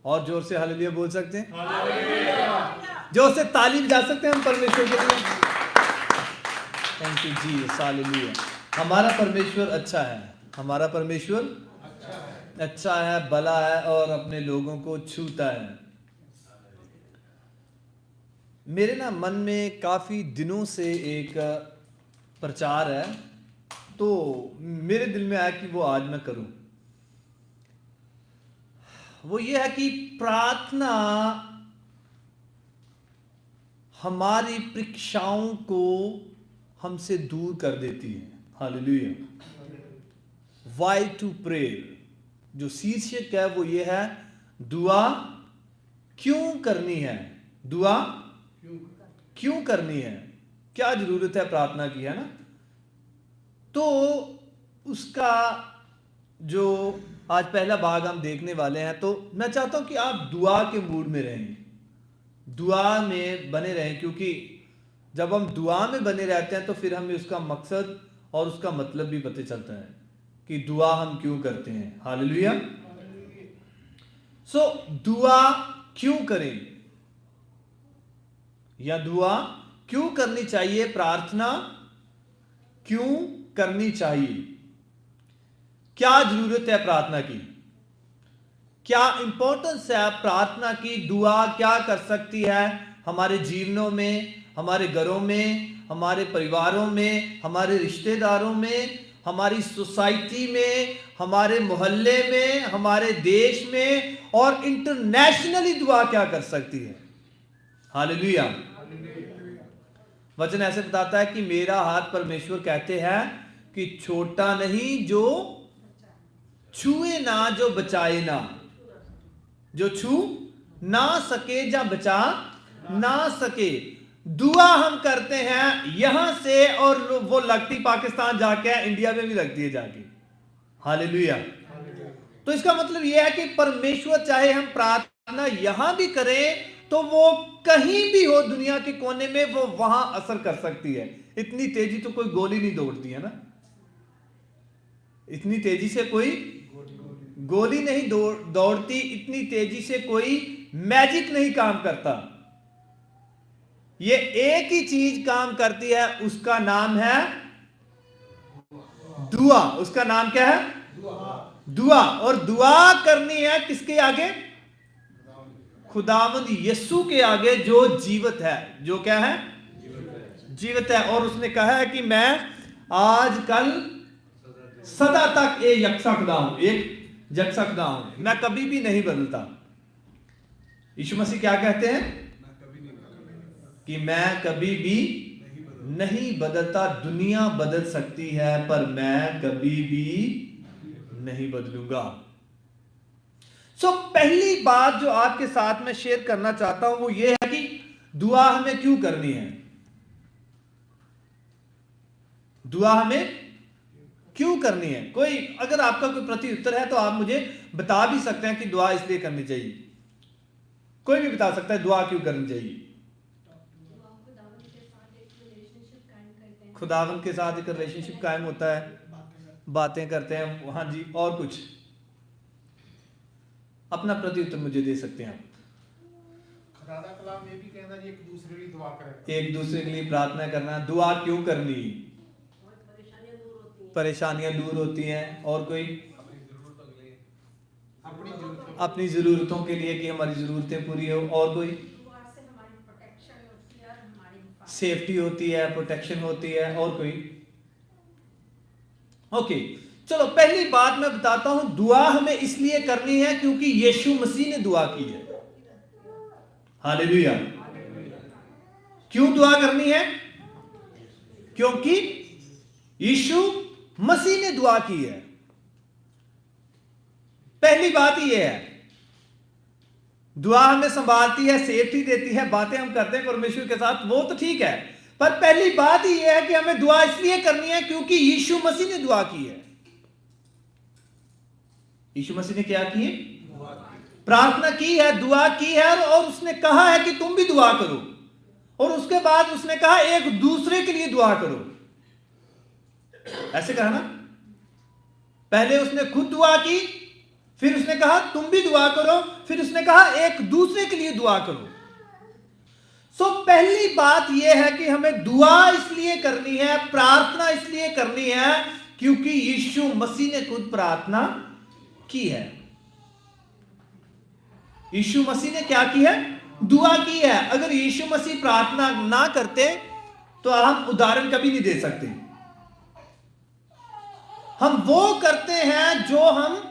और जोर से हालेलुया बोल सकते हैं? जोर से ताली बजा सकते हैं हम परमेश्वर के लिए? थैंक यू जी, हालेलुया। हमारा परमेश्वर अच्छा है, हमारा परमेश्वर अच्छा है, भला है और अपने लोगों को छूता है। मेरे ना मन में काफ़ी दिनों से एक प्रचार है, तो मेरे दिल में आया कि वो आज मैं करूं। वो ये है कि प्रार्थना हमारी परीक्षाओं को हमसे दूर कर देती है। हालेलुया। वाई टू प्रे, जो शीर्षक है वो ये है, दुआ क्यों करनी है। दुआ क्यों करनी है, क्या जरूरत है प्रार्थना की, है ना? तो उसका जो आज पहला भाग हम देखने वाले हैं, तो मैं चाहता हूं कि आप दुआ के मूड में रहें, दुआ में बने रहें, क्योंकि जब हम दुआ में बने रहते हैं तो फिर हमें उसका मकसद और उसका मतलब भी पता चलता है कि दुआ हम क्यों करते हैं। हालेलुया। सो दुआ क्यों करें, या दुआ क्यों करनी चाहिए, प्रार्थना क्यों करनी चाहिए, क्या जरूरत है प्रार्थना की, क्या इंपॉर्टेंस है प्रार्थना की, दुआ क्या कर सकती है हमारे जीवनों में, हमारे घरों में, हमारे परिवारों में, हमारे रिश्तेदारों में, हमारी सोसाइटी में, हमारे मोहल्ले में, हमारे देश में, और इंटरनेशनली दुआ क्या कर सकती है। हालेलुया। वचन ऐसे बताता है कि मेरा हाथ, परमेश्वर कहते हैं कि छोटा नहीं जो छुए ना, जो बचाए ना, जो छू ना सके या बचा ना सके। दुआ हम करते हैं यहां से, और वो लगती पाकिस्तान जाके है, इंडिया में भी लगती है जाके। हालेलुया। तो इसका मतलब यह है कि परमेश्वर चाहे हम प्रार्थना यहां भी करें तो वो कहीं भी हो दुनिया के कोने में, वो वहां असर कर सकती है। इतनी तेजी तो कोई गोली नहीं दौड़ती है ना, इतनी तेजी से कोई गोली नहीं दौड़ती, इतनी तेजी से कोई मैजिक नहीं काम करता। ये एक ही चीज काम करती है, उसका नाम है दुआ। उसका नाम क्या है? दुआ। और दुआ करनी है किसके आगे? खुदावंद यीशु के आगे, जो जीवित है, जो क्या है? जीवित है। और उसने कहा है कि मैं आज कल सदा तक एक यकसा खुदा हूं, एक यकसा खुदा हूं, मैं कभी भी नहीं बदलता। यीशु मसीह क्या कहते हैं कि मैं कभी भी नहीं बदलता। दुनिया बदल सकती है पर मैं कभी भी नहीं बदलूंगा। सो पहली बात जो आपके साथ में शेयर करना चाहता हूं वो ये है कि दुआ हमें क्यों करनी है। दुआ हमें क्यों करनी है? कोई अगर आपका कोई प्रति उत्तर है तो आप मुझे बता भी सकते हैं कि दुआ इसलिए करनी चाहिए। कोई भी बता सकता है दुआ क्यों करनी चाहिए। खुदावंद के साथ एक रिलेशनशिप कायम होता है, बातें करते हैं। हाँ जी, और कुछ अपना प्रति उत्तर मुझे दे सकते हैं आप। खुदा कलाम में भी कहना जी एक दूसरे के लिए दुआ करें, एक दूसरे के लिए प्रार्थना करना। दुआ क्यों करनी? परेशानियां दूर होती हैं। और कोई? अपनी जरूरतों के लिए कि हमारी जरूरतें पूरी हो। और कोई? सेफ्टी होती है, प्रोटेक्शन होती है। और कोई? ओके, चलो पहली बात मैं बताता हूं, दुआ हमें इसलिए करनी है क्योंकि यीशु मसीह ने दुआ की है। हालेलुया। क्यों दुआ करनी है? क्योंकि यीशु मसीह ने दुआ की है। पहली बात यह है, दुआ हमें संभालती है, सेफ्टी देती है, बातें हम करते हैं परमेश्वर के साथ, वो तो ठीक है, पर पहली बात यह है कि हमें दुआ इसलिए करनी है क्योंकि यीशु मसीह ने दुआ की है। यीशु मसीह ने क्या की है? प्रार्थना की है, दुआ की है, और उसने कहा है कि तुम भी दुआ करो। और उसके बाद उसने कहा एक दूसरे के लिए दुआ करो। ऐसे कहा ना, पहले उसने खुद दुआ की, फिर उसने कहा तुम भी दुआ करो, फिर उसने कहा एक दूसरे के लिए दुआ करो। सो पहली बात यह है कि हमें दुआ इसलिए करनी है, प्रार्थना इसलिए करनी है क्योंकि यीशु मसीह ने खुद प्रार्थना की है। यीशु मसीह ने क्या की है? दुआ की है। अगर यीशु मसीह प्रार्थना ना करते तो हम उदाहरण कभी नहीं दे सकते। हम वो करते हैं जो हम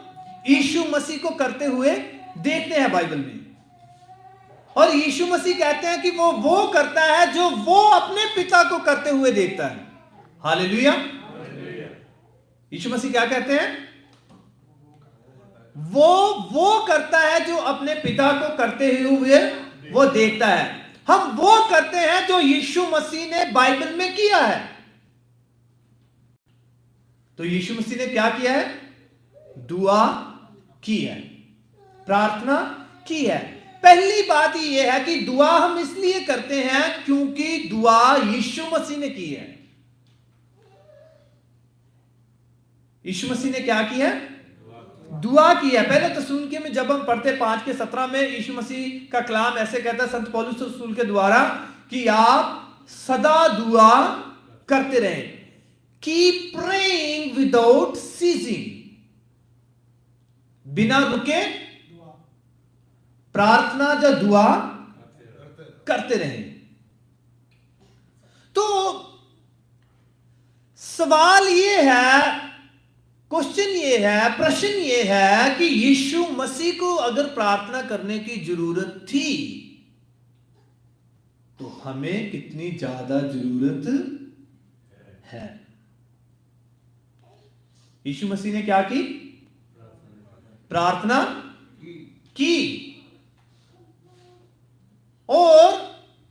यीशु मसीह को करते हुए देखते हैं बाइबल में, और यीशु मसीह कहते हैं कि वो करता है जो वो अपने पिता को करते हुए देखता है। हालेलुया। यीशु मसीह क्या कहते हैं? वो करता है जो अपने पिता को करते हुए वो देखता है। हम वो करते हैं जो यीशु मसीह ने बाइबल में किया है। तो यीशु मसीह ने क्या किया है? दुआ की है, प्रार्थना की है। पहली बात यह है कि दुआ हम इसलिए करते हैं क्योंकि दुआ यीशु मसीह ने की है। यीशु मसीह ने क्या किया है? दुआ की है। पहले तस्सलुनीके में जब हम पढ़ते 5:17 में यीशु मसीह का कलाम ऐसे कहता है संत पौलुस रसूल के द्वारा कि आप सदा दुआ करते रहें, कीप प्रेइंग विदाउट सीजिंग, बिना रुके प्रार्थना या दुआ करते रहें। तो सवाल यह है, क्वेश्चन ये है, प्रश्न ये है कि यीशु मसीह को अगर प्रार्थना करने की जरूरत थी तो हमें कितनी ज्यादा जरूरत है। यीशु मसीह ने क्या की? प्रार्थना की। और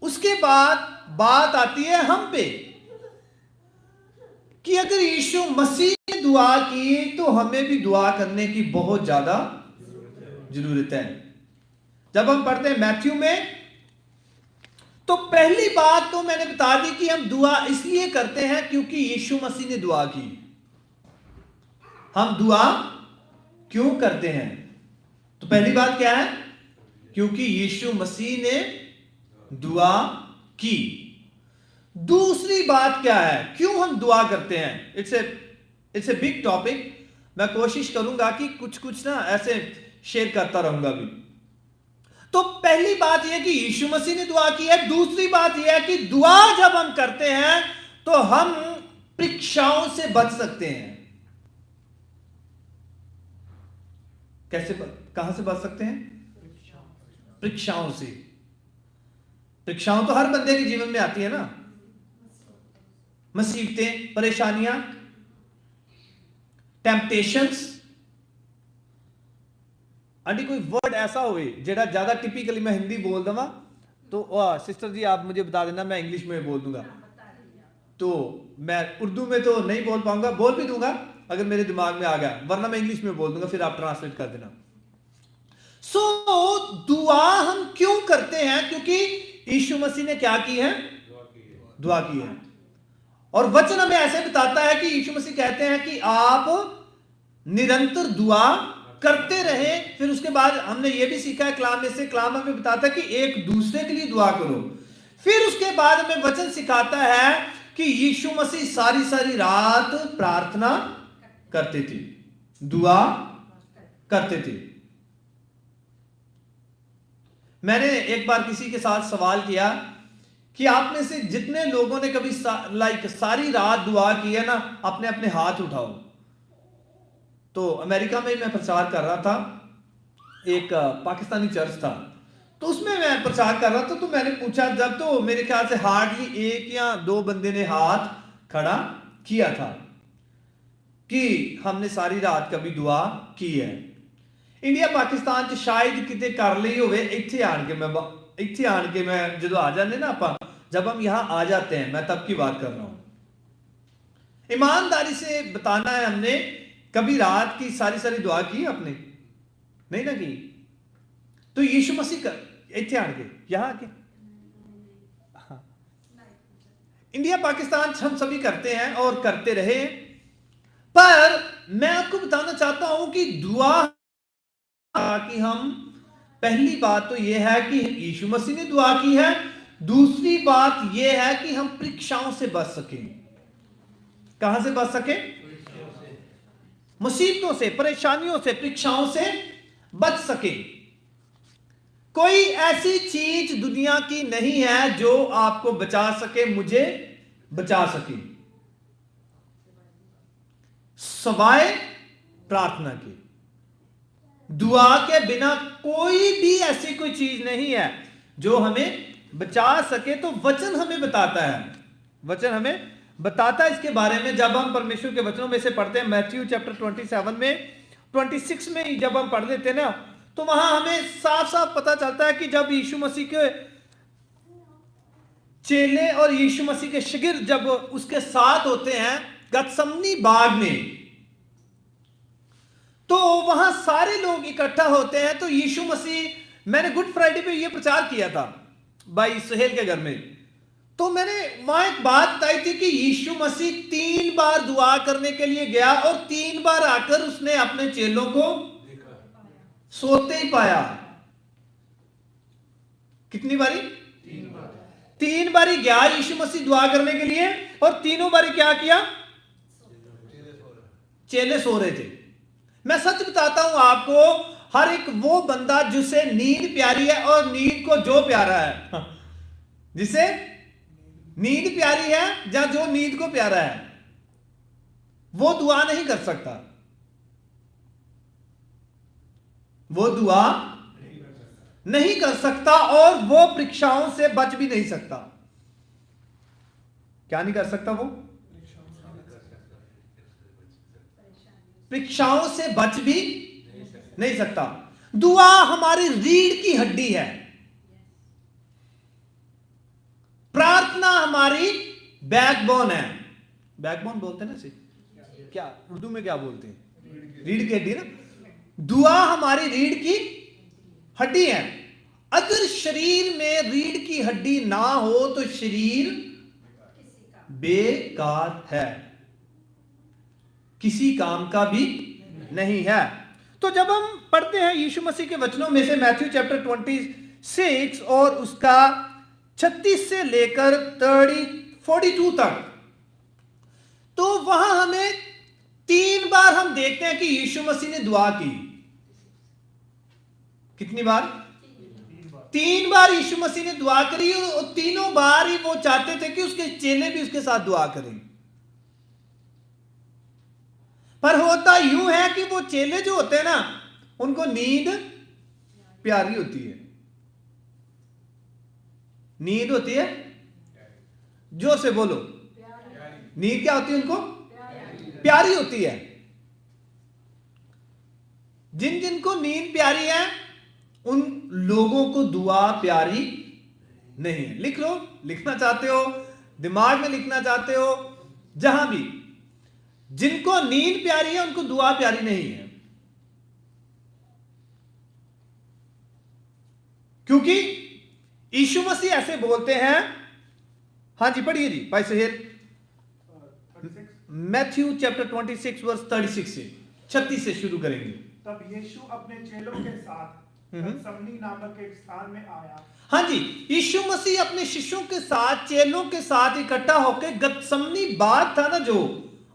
उसके बाद बात आती है हम पे कि अगर यीशु मसीह ने दुआ की तो हमें भी दुआ करने की बहुत ज्यादा जरूरत है। जब हम पढ़ते हैं मैथ्यू में, तो पहली बात तो मैंने बता दी कि हम दुआ इसलिए करते हैं क्योंकि यीशु मसीह ने दुआ की। हम दुआ क्यों करते हैं? तो पहली बात क्या है? क्योंकि यीशु मसीह ने दुआ की। दूसरी बात क्या है? क्यों हम दुआ करते हैं? It's a big topic. मैं कोशिश करूंगा कि कुछ ना ऐसे शेयर करता रहूंगा भी। तो पहली बात यह कि यीशु मसीह ने दुआ की है। दूसरी बात यह है कि दुआ जब हम करते हैं तो हम परीक्षाओं से बच सकते हैं। कैसे? कहां से बच सकते हैं? परीक्षाओं से। परीक्षाओं तो हर बंदे के जीवन में आती है ना, मुसीबतें, परेशानियां, टेम्पटेशंस। आंटी कोई वर्ड ऐसा होए जेड़ा ज्यादा टिपिकली मैं हिंदी बोल दवा तो सिस्टर जी आप मुझे बता देना, मैं इंग्लिश में बोल दूंगा। तो मैं उर्दू में तो नहीं बोल पाऊंगा, बोल भी दूंगा अगर मेरे दिमाग में आ गया, वरना मैं इंग्लिश में बोल दूंगा, फिर आप ट्रांसलेट कर देना। सो दुआ हम क्यों करते हैं? क्योंकि यीशु मसीह ने क्या की है? दुआ की है। और वचन हमें ऐसे बताता है कि यीशु मसीह कहते हैं कि आप निरंतर दुआ करते रहे। फिर उसके बाद हमने ये भी सीखा है कलाम में से, कलाम हमें बताता है कि एक दूसरे के लिए दुआ करो। फिर उसके बाद हमें वचन सिखाता है कि यीशु मसीह सारी सारी रात प्रार्थना करते थे, दुआ करते थे। मैंने एक बार किसी के साथ सवाल किया कि आप में से जितने लोगों ने कभी सारी रात दुआ की है ना, अपने अपने हाथ उठाओ। तो अमेरिका में मैं प्रचार कर रहा था, एक पाकिस्तानी चर्च था, तो उसमें मैं प्रचार कर रहा था। तो मैंने पूछा जब, तो मेरे ख्याल से हार्डली 1 या 2 बंदे ने हाथ खड़ा किया था कि हमने सारी रात कभी दुआ की है। इंडिया पाकिस्तान च शायद किते कर ली होवे। इत्थे आन के मैं जो आ जाने ना, आप जब हम यहां आ जाते हैं, मैं तब की बात कर रहा हूं। ईमानदारी से बताना है, हमने कभी रात की सारी सारी दुआ की आपने? नहीं ना की। तो यीशु मसीह का इत्थे आन के, यहां आके, हाँ, इंडिया पाकिस्तान हम सभी करते हैं और करते रहे। पर मैं आपको बताना चाहता हूं कि दुआ हम पहली बात तो यह है कि यीशु मसीह ने दुआ की है, दूसरी बात यह है कि हम परीक्षाओं से बच सकें। कहां से बच सके? मुसीबतों से, परेशानियों से, परीक्षाओं से बच सके। कोई ऐसी चीज दुनिया की नहीं है जो आपको बचा सके, मुझे बचा सके, सवाए प्रार्थना की। दुआ के बिना कोई भी ऐसी कोई चीज नहीं है जो हमें बचा सके। तो वचन हमें बताता है, वचन हमें बताता है इसके बारे में। जब हम परमेश्वर के वचनों में से पढ़ते हैं, मैथ्यू चैप्टर 27 में, 26 में जब हम पढ़ लेते हैं ना, तो वहां हमें साफ साफ पता चलता है कि जब यीशु मसीह के चेले और यीशु मसीह के शिगिर्द जब उसके साथ होते हैं गतसमनी बाग में, तो वहां सारे लोग इकट्ठा होते हैं। तो यीशु मसीह, मैंने गुड फ्राइडे पे यह प्रचार किया था भाई सुहेल के घर में, तो मैंने वहां एक बात बताई थी कि यीशु मसीह 3 बार दुआ करने के लिए गया और 3 बार आकर उसने अपने चेलों को सोते ही पाया। कितनी बारी? 3 बारी गया यीशु मसीह दुआ करने के लिए, और तीनों बारी क्या किया? चेले सो रहे थे। मैं सच बताता हूं आपको, हर एक वो बंदा जिसे नींद प्यारी है, और नींद को जो प्यारा है, जिसे नींद प्यारी है या जो नींद को प्यारा है, वो दुआ नहीं कर सकता, वो दुआ नहीं कर सकता, और वो परीक्षाओं से बच भी नहीं सकता। क्या नहीं कर सकता? वो परीक्षाओं से बच भी नहीं सकता। दुआ हमारी रीढ़ की हड्डी है, प्रार्थना हमारी बैकबोन है। बैकबोन बोलते हैं ना इसे, क्या उर्दू में क्या बोलते हैं? रीढ़ की हड्डी ना। दुआ हमारी रीढ़ की हड्डी है। अगर शरीर में रीढ़ की हड्डी ना हो तो शरीर बेकार है, किसी काम का भी नहीं है। तो जब हम पढ़ते हैं यीशु मसीह के वचनों में से मैथ्यू चैप्टर 26 और उसका 36 से लेकर 42 तक, तो वहां हमें 3 बार हम देखते हैं कि यीशु मसीह ने दुआ की। कितनी बार? 3 बार यीशु मसीह ने दुआ करी, और तीनों बार ही वो चाहते थे कि उसके चेले भी उसके साथ दुआ करें। पर होता यूं है कि वो चेले जो होते हैं ना, उनको नींद प्यारी होती है। नींद होती है, जो से बोलो, नींद क्या होती है? उनको प्यारी होती है। जिन जिनको नींद प्यारी है उन लोगों को दुआ प्यारी नहीं है। लिख लो, लिखना चाहते हो, दिमाग में लिखना चाहते हो, जहां भी, जिनको नींद प्यारी है उनको दुआ प्यारी नहीं है। क्योंकि यीशु मसीह ऐसे बोलते हैं। हां जी, पढ़िए जी भाई सुहेल। मैथ्यू चैप्टर 26 वर्स 36 से 36 से शुरू करेंगे। तब यीशु अपने चेलों के साथ गतसमनी नामक एक स्थान में आया। हाँ जी, यीशु मसीह अपने शिष्यों के साथ, चेलों के साथ इकट्ठा होकर, गतसमनी बाग था ना, जो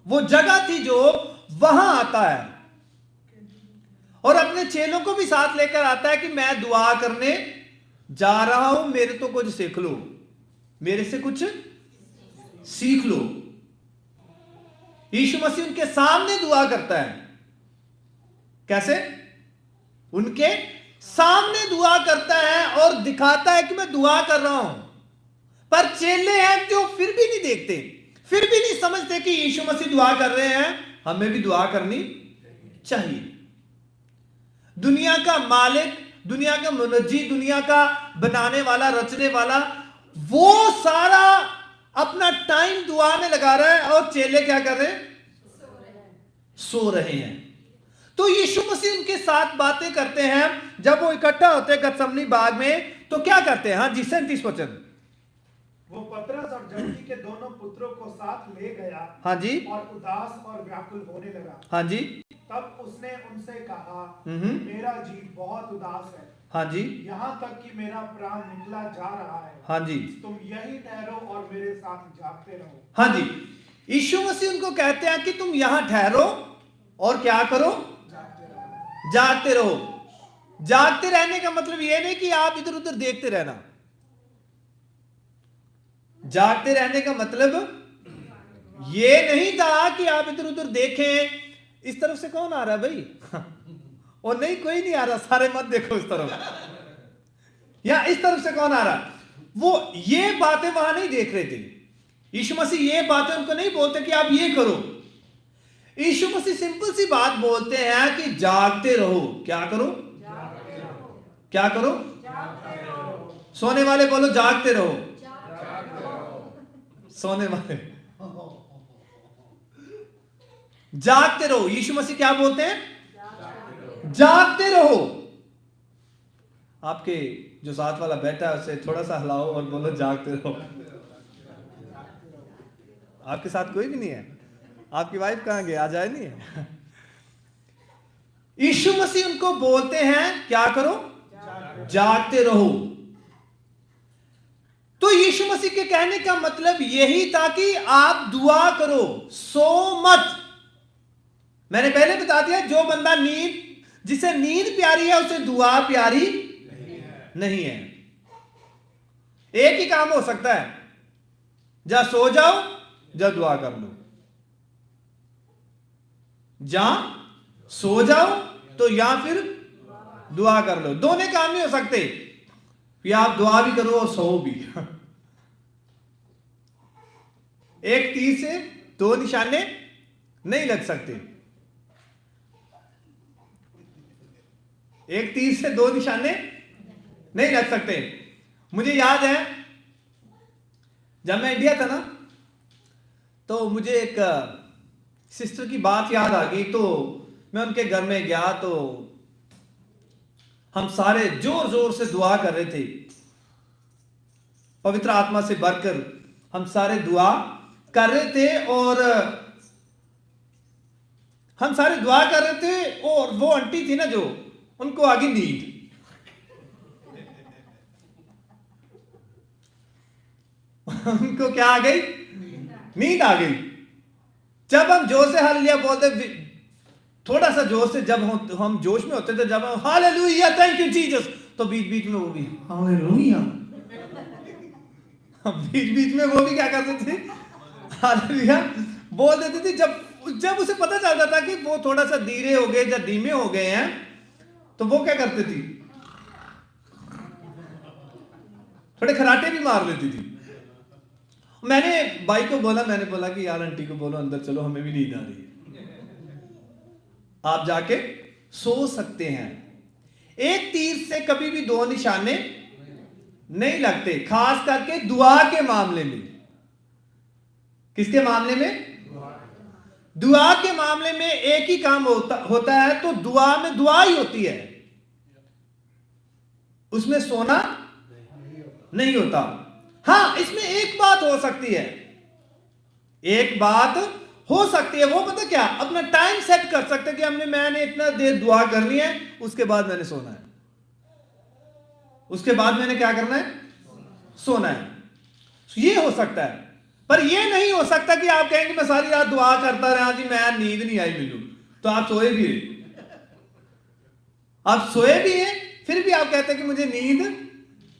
वो जगह थी जो वहां आता है, और अपने चेलों को भी साथ लेकर आता है कि मैं दुआ करने जा रहा हूं, मेरे तो कुछ सीख लो, मेरे से कुछ सीख लो। यीशु मसीह उनके सामने दुआ करता है। कैसे? उनके सामने दुआ करता है और दिखाता है कि मैं दुआ कर रहा हूं। पर चेले हैं जो फिर भी नहीं देखते, फिर भी नहीं समझते कि यीशु मसीह दुआ कर रहे हैं, हमें भी दुआ करनी चाहिए। दुनिया का मालिक, दुनिया का मुनज्जी, दुनिया का बनाने वाला, रचने वाला, वो सारा अपना टाइम दुआ में लगा रहा है, और चेले क्या कर रहे हैं? सो रहे हैं। तो यीशु मसीह उनके साथ बातें करते हैं। जब वो इकट्ठा होते हैं गतसमनी बाग में, तो क्या करते हैं? हाँ जी, 37 वचन। वो पतरस और जबदी के दोनों पुत्रों को साथ ले गया। हाँ जी। और उदास और व्याकुल होने लगा। हाँ जी। तब उसने उनसे कहा, मेरा जी बहुत उदास है, हाँ जी, यहाँ तक कि मेरा प्राण निकला जा रहा है। हाँ जी, तुम यही ठहरो और मेरे साथ जागते रहो। हाँ जी। यीशु मसीह उनको कहते हैं कि तुम यहां ठहरो और क्या करो, जागते रहो। जागते रहो। जागते रहने का मतलब यह नहीं कि आप इधर उधर देखते रहना। जागते रहने का मतलब यह नहीं था कि आप इधर उधर देखें। इस तरफ से कौन आ रहा है भाई? और नहीं, कोई नहीं आ रहा, सारे मत देखो इस तरफ। या इस तरफ से कौन आ रहा? वो ये बातें वहां नहीं देख रहे थे। यीशु मसीह ये बातें उनको नहीं बोलते कि आप ये करो। यीशु मसीह सिंपल सी बात बोलते हैं कि जागते रहो। क्या करो? क्या करो? सोने वाले बोलो जागते रहो। सोने वाले जागते रहो। यीशु मसीह क्या बोलते हैं? जागते रहो। आपके जो साथ वाला बैठा है उसे थोड़ा सा हिलाओ और बोलो जागते रहो। आपके साथ कोई भी नहीं है? आपकी वाइफ कहां गई? आ जाए नहीं है? यीशु मसीह उनको बोलते हैं क्या करो? जागते रहो। तो यीशु मसीह के कहने का मतलब यही था कि आप दुआ करो, सो मत। मैंने पहले बता दिया, जो बंदा जिसे नींद प्यारी है उसे दुआ प्यारी नहीं है। एक ही काम हो सकता है, जा सो जाओ, जा दुआ कर लो। जा सो जाओ तो या फिर दुआ कर लो। दोनों काम नहीं हो सकते कि आप दुआ भी करो और सो भी। एक तीर से दो निशाने नहीं लग सकते। एक तीर से दो निशाने नहीं लग सकते। मुझे याद है जब मैं इंडिया था ना, तो मुझे एक सिस्टर की बात याद आ गई। तो मैं उनके घर में गया तो हम सारे जोर जोर से दुआ कर रहे थे। पवित्र आत्मा से भरकर हम सारे दुआ कर रहे थे और हम सारे दुआ कर रहे थे। और वो आंटी थी ना, जो उनको आ गई नींद। उनको क्या आ गई? नींद आ गई। जब हम जोर से हालेलुया बोलते, थोड़ा सा जोर से जब हम जोश में होते थे, जब हम हालेलुया थैंक यू जीसस, तो बीच बीच में वो भी हालेलुया, बीच बीच में वो भी क्या करते थे? हालेलुया बोल देते थे। जब उसे पता चलता था कि वो थोड़ा सा धीरे हो गए या धीमे हो गए हैं, तो वो क्या करती थी? थोड़े खराटे भी मार लेती थी। मैंने भाई को बोला, मैंने बोला कि यार आंटी को बोलो अंदर चलो, हमें भी नींद आ रही है, आप जाके सो सकते हैं। एक तीर से कभी भी दो निशाने नहीं लगते, खास करके दुआ के मामले में। किसके मामले में? दुआ के मामले में एक ही काम होता है, तो दुआ में दुआ ही होती है, उसमें सोना नहीं होता। हाँ, इसमें एक बात हो सकती है, एक बात हो सकती है, वो पता क्या? अपना टाइम सेट कर सकते हैं कि मैंने इतना देर दुआ करनी है, उसके बाद मैंने सोना है। उसके बाद मैंने क्या करना है? सोना है। ये हो सकता है, पर ये नहीं हो सकता कि आप कहेंगे मैं सारी रात दुआ करता रहा जी, मैं नींद नहीं आई मिलूं। तो आप सोए भी हैं, आप सोए भी हैं, फिर भी आप कहते हैं कि मुझे नींद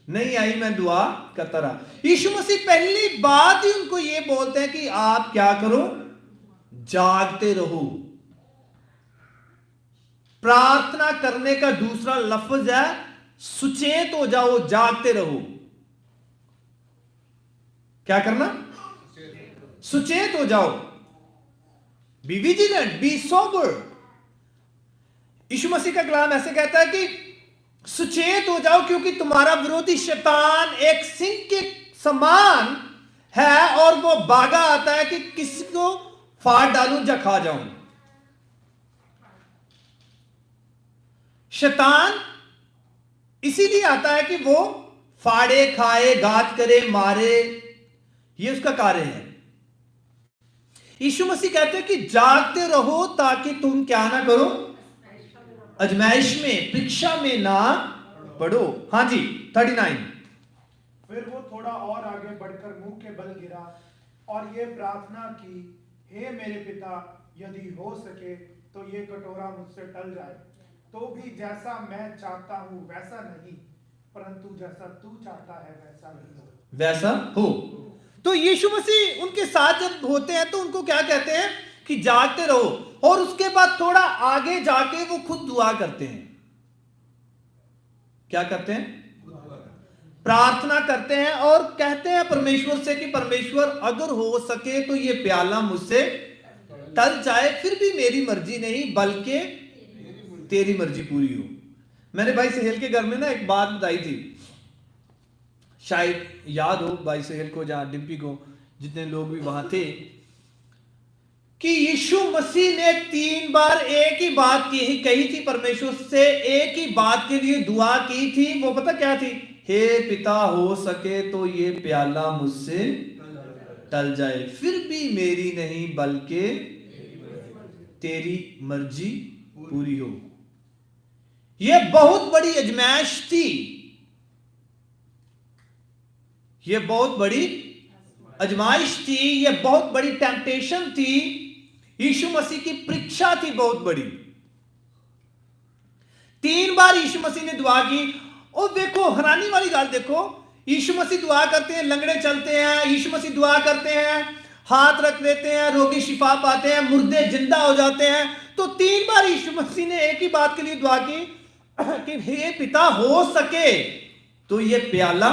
नहीं आई, मैं दुआ करता रहा। यीशु मसीह पहली बात ही उनको ये बोलते हैं कि आप क्या करो? जागते रहो। प्रार्थना करने का दूसरा लफ्ज है सुचेत हो जाओ, जागते रहो। क्या करना? सुचेत हो जाओ। Be vigilant, be sober. Yeshu Masih का कलाम ऐसे कहता है कि सुचेत हो जाओ, क्योंकि तुम्हारा विरोधी शैतान एक सिंह के समान है और वो भागा आता है कि किसी को फाड़ डालूं या खा जाऊं। शैतान इसीलिए आता है कि वो फाड़े, खाए, घात करे, मारे, ये उसका कार्य है। यीशु मसीह कहते हैं कि जागते रहो ताकि तुम क्या ना करो, अजमाइश में, परीक्षा में ना पढ़ो। हाँ जी 39। फिर वो थोड़ा और आगे बढ़कर मुंह के बल गिरा और ये प्रार्थना की, हे मेरे पिता, यदि हो सके तो ये कटोरा मुझसे टल जाए, तो भी जैसा मैं चाहता हूं वैसा नहीं, परंतु जैसा तू चाहता है वैसा हो। तो यीशु मसीह उनके साथ जब होते हैं तो उनको क्या कहते हैं कि जागते रहो, और उसके बाद थोड़ा आगे जाके वो खुद दुआ करते हैं। क्या करते हैं? प्रार्थना करते हैं और कहते हैं परमेश्वर से कि परमेश्वर अगर हो सके तो ये प्याला मुझसे टल जाए, फिर भी मेरी मर्जी नहीं बल्कि तेरी मर्जी पूरी हो। मैंने भाई सहेल के घर में ना एक बात बताई थी, शायद याद हो भाई सहेल को, जहां डिम्पी को, जितने लोग भी वहां थे, कि यीशु मसीह ने 3 बार एक ही बात कही थी परमेश्वर से, एक ही बात के लिए दुआ की थी। वो पता क्या थी? हे पिता, हो सके तो ये प्याला मुझसे टल जाए, फिर भी मेरी नहीं बल्कि तेरी मर्जी पूरी हो। यह बहुत बड़ी अजमाइश थी, यह बहुत बड़ी अजमाइश थी, यह बहुत बड़ी टेम्पटेशन थी, यीशु मसीह की परीक्षा थी बहुत बड़ी। 3 बार यीशु मसीह ने दुआ की। और देखो हैरानी वाली बात, देखो यीशु मसीह दुआ करते हैं, लंगड़े चलते हैं, यीशु मसीह दुआ करते हैं, हाथ रख देते हैं, रोगी शिफा पाते हैं, मुर्दे जिंदा हो जाते हैं। तो 3 बार यीशु मसीह ने एक ही बात के लिए दुआ की कि हे पिता, हो सके तो ये प्याला